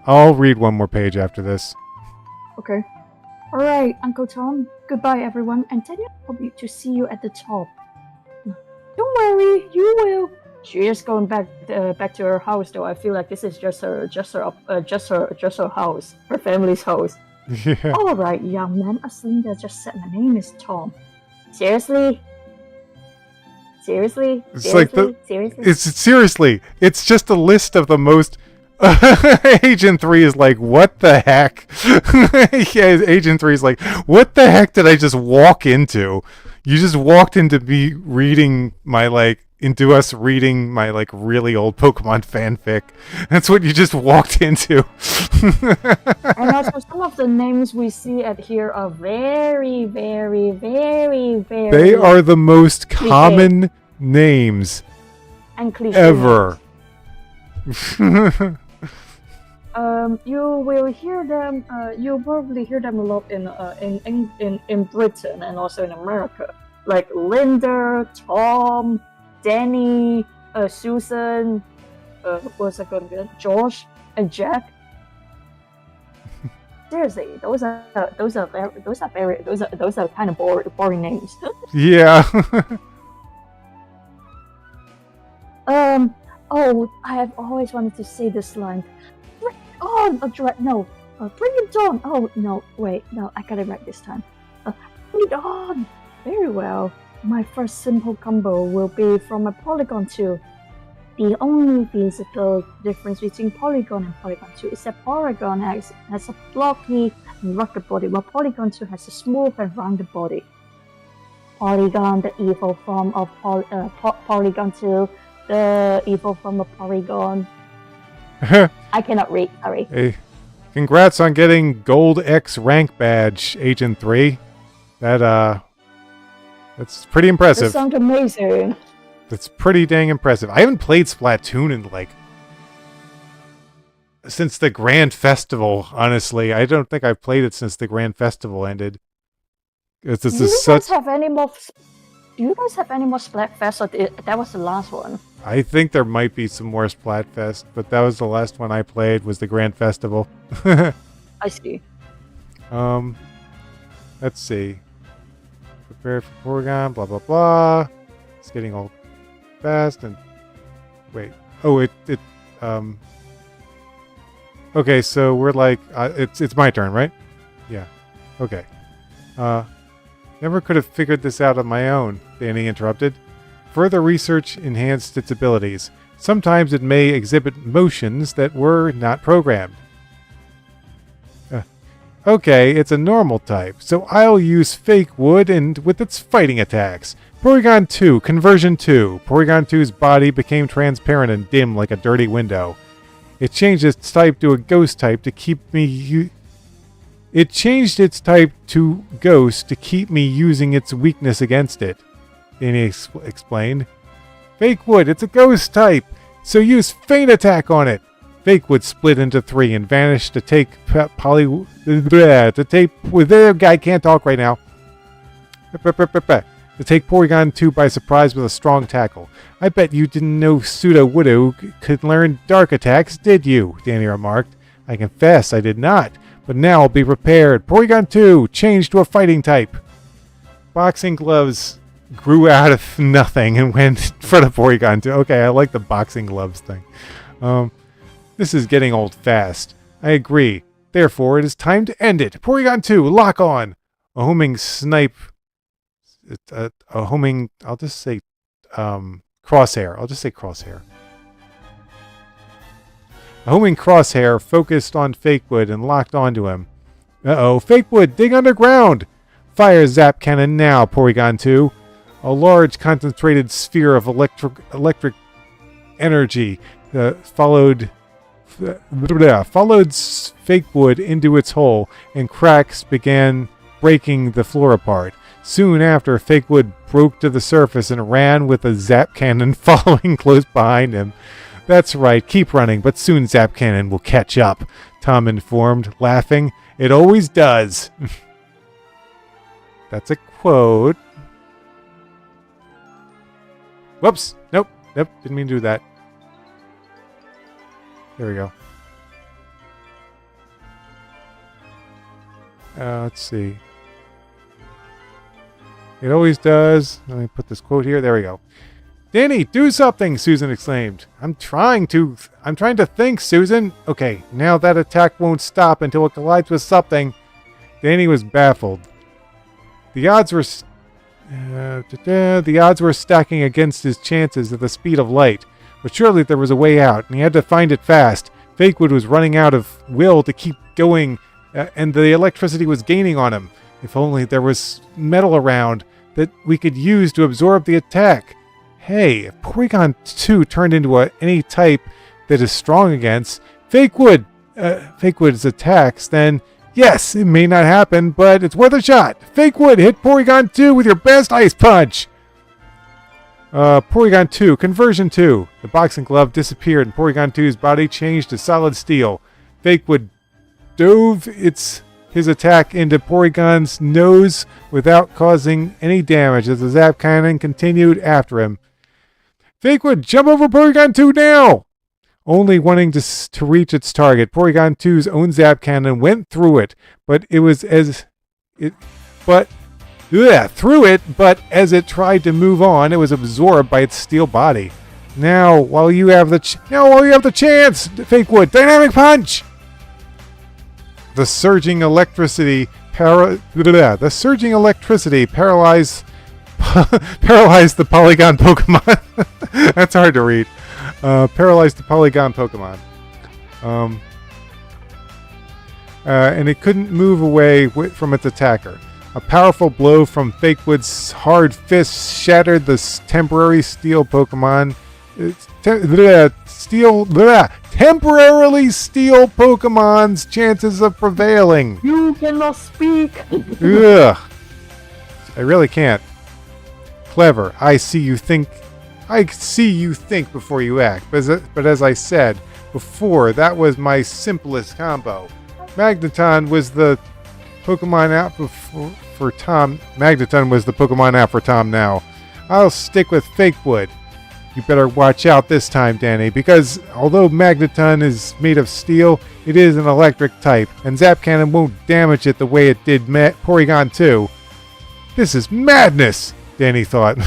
I'll read one more page after this. Okay. Alright, Uncle Tom. Goodbye, everyone, and Daniel hope to see you at the top. Don't worry, you will. She is going back to her house, though. I feel like this is just her house, her family's house. Yeah. All right, young man. As Linda just said, my name is Tom. Seriously? Seriously? It's seriously? like Seriously? It's just a list of the most. Agent 3 is like, what the heck? Yeah, Agent 3 is like, what the heck did I just walk into? You just walked into me reading my us reading my really old Pokemon fanfic. That's what you just walked into. And also, some of the names we see at here are very, very, very, very. They are the most common names and cliche ever. You will hear them. You'll probably hear them a lot in Britain and also in America, like Linda, Tom, Danny, Susan, what's that going to be? George and Jack. Seriously, those are kind of boring names. Yeah. Oh, I have always wanted to say this line. Bring it on! Bring it on! Oh, no, wait, no, I got it right this time. Bring it on! Very well. My first simple combo will be from a Polygon 2. The only visible difference between Polygon and Polygon 2 is that Polygon has a blocky and rugged body, while Polygon 2 has a smooth and rounded body. Polygon, the evil form of Polygon 2. The evil from a Polygon. I cannot read, sorry. Hey, congrats on getting Gold X rank badge, Agent 3. That's pretty impressive. That sounds amazing. That's pretty dang impressive. I haven't played Splatoon in since the Grand Festival, honestly. I don't think I've played it since the Grand Festival ended. Do you guys have any more Splatfest, or that was the last one? I think there might be some more Splatfest, but that was the last one I played, was the Grand Festival. I see. Let's see. Prepare for Porygon, blah, blah, blah. It's getting all fast and... Wait. Oh, Okay, so we're it's my turn, right? Yeah. Okay. Never could have figured this out on my own, Danny interrupted. Further research enhanced its abilities. Sometimes it may exhibit motions that were not programmed. Okay, it's a normal type, so I'll use Fake Wood and with its fighting attacks. Porygon 2, Conversion 2. Porygon 2's body became transparent and dim like a dirty window. It changed its type to a ghost type to keep me... It changed its type to Ghost to keep me using its weakness against it, Danny explained. Fake Wood, it's a Ghost type, so use Feint Attack on it. Fakewood split into 3 and vanished to take to take with the guy can't talk right now. To take Porygon 2 by surprise with a strong tackle. I bet you didn't know Sudowoodo could learn dark attacks, did you? Danny remarked. I confess I did not, but now I'll be prepared. Porygon 2 changed to a fighting type. Boxing gloves grew out of nothing and went in front of Porygon 2. Okay, I like the boxing gloves thing. This is getting old fast. I agree. Therefore, it is time to end it. Porygon 2, lock on! A homing snipe... a homing... I'll just say... crosshair. I'll just say crosshair. A homing crosshair focused on Fakewood and locked onto him. Uh-oh, Fakewood, dig underground! Fire Zap Cannon now, Porygon 2. A large concentrated sphere of electric energy followed Fakewood into its hole, and cracks began breaking the floor apart. Soon after, Fakewood broke to the surface and ran with a Zap Cannon following close behind him. That's right, keep running, but soon Zap Cannon will catch up, Tom informed, laughing. It always does. That's a quote. Whoops. Nope, didn't mean to do that. There we go. Let's see. It always does. Let me put this quote here. There we go. Danny, do something, Susan exclaimed. I'm trying to think, Susan. Okay, now that attack won't stop until it collides with something. Danny was baffled. The odds were stacking against his chances at the speed of light, but surely there was a way out, and he had to find it fast. Fakewood was running out of will to keep going, and the electricity was gaining on him. If only there was metal around that we could use to absorb the attack. Hey, if Porygon 2 turned into any type that is strong against Fakewood's attacks, then yes, it may not happen, but it's worth a shot. Fakewood, hit Porygon 2 with your best Ice Punch! Porygon 2, Conversion 2. The boxing glove disappeared and Porygon 2's body changed to solid steel. Fakewood dove his attack into Porygon's nose without causing any damage as the Zap Cannon continued after him. Fakewood, jump over Porygon 2 now! Only wanting to reach its target, Porygon 2's own Zap Cannon went through it, but as it tried to move on, it was absorbed by its steel body. Now, while you have the chance, Fakewood, Dynamic Punch! The surging electricity paralyzed the Polygon Pokemon. That's hard to read. Paralyzed the Polygon Pokemon. And it couldn't move away from its attacker. A powerful blow from Fakewood's hard fist shattered the temporary steel Pokemon. Temporarily steel Pokemon's chances of prevailing. You cannot speak. Ugh. I really can't. Clever. I see you think before you act. But as I said before, that was my simplest combo. Magneton was the Pokemon out for Tom. Magneton was the Pokemon out for Tom now. I'll stick with Fakewood. You better watch out this time, Danny, because although Magneton is made of steel, it is an electric type, and Zap Cannon won't damage it the way it did Porygon 2. This is madness, Danny thought.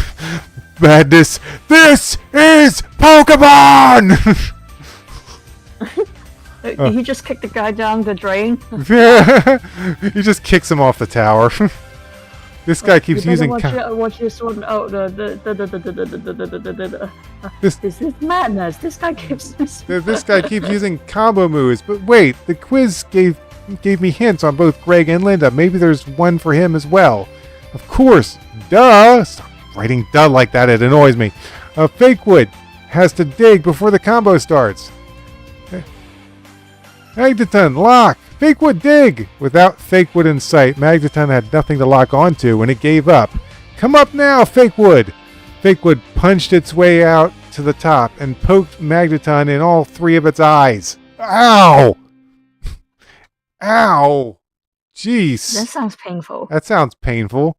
Madness. This is Pokemon! He just kicked the guy down the drain. He just kicks him off the tower. This guy keeps using. Watch this one. Oh, this is madness. This guy keeps. This guy keeps using combo moves. But wait, the quiz gave me hints on both Greg and Linda. Maybe there's one for him as well. Of course, duh. Stop writing duh like that. It annoys me. Fakewood has to dig before the combo starts. Magneton, lock! Fakewood, dig! Without Fakewood in sight, Magneton had nothing to lock onto, and it gave up. Come up now, Fakewood! Fakewood punched its way out to the top and poked Magneton in all 3 of its eyes. Ow! Ow! That Jeez. sounds painful. That sounds painful.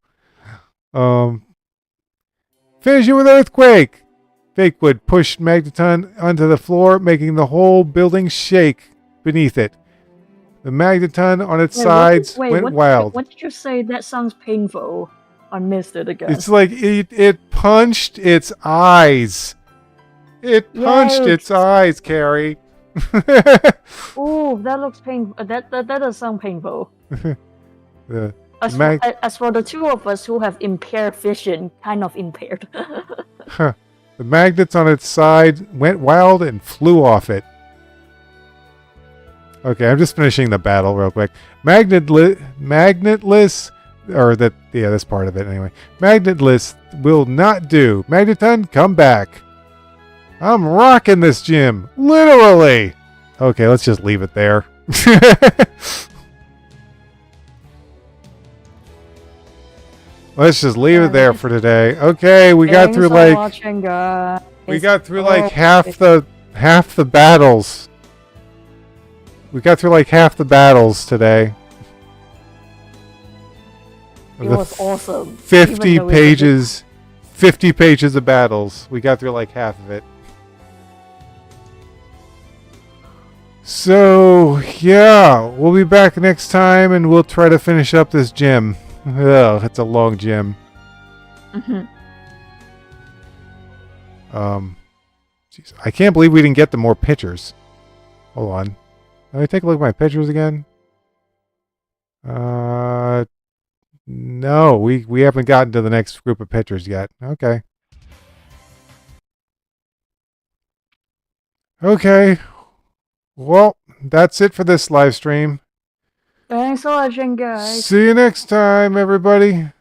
Finish it with earthquake. Fake would push Magneton onto the floor, making the whole building shake beneath it. The Magneton on its sides went wild. What did you say? That sounds painful. I missed it again. It's like it punched its eyes. It punched its eyes, Carrie. Oh, that looks painful. That does sound painful. The As for the two of us who have impaired vision, kind of impaired. the magnets on its side went wild and flew off it. Okay, I'm just finishing the battle real quick. Magnetless, or that, yeah, this part of it anyway. Magnetless will not do. Magneton, come back. I'm rocking this gym, literally. Okay, let's just leave it there. Let's just leave it there for today. Okay, we got through like half the battles. We got through like half the battles today. It was awesome. 50 pages of battles. We got through like half of it. So, yeah, we'll be back next time and we'll try to finish up this gym. Ugh, it's a long gym. Jeez, I can't believe we didn't get the more pictures. Hold on. Let me take a look at my pictures again. No, we haven't gotten to the next group of pictures yet. Okay. Okay. Well, that's it for this live stream. Thanks for watching, guys. See you next time, everybody.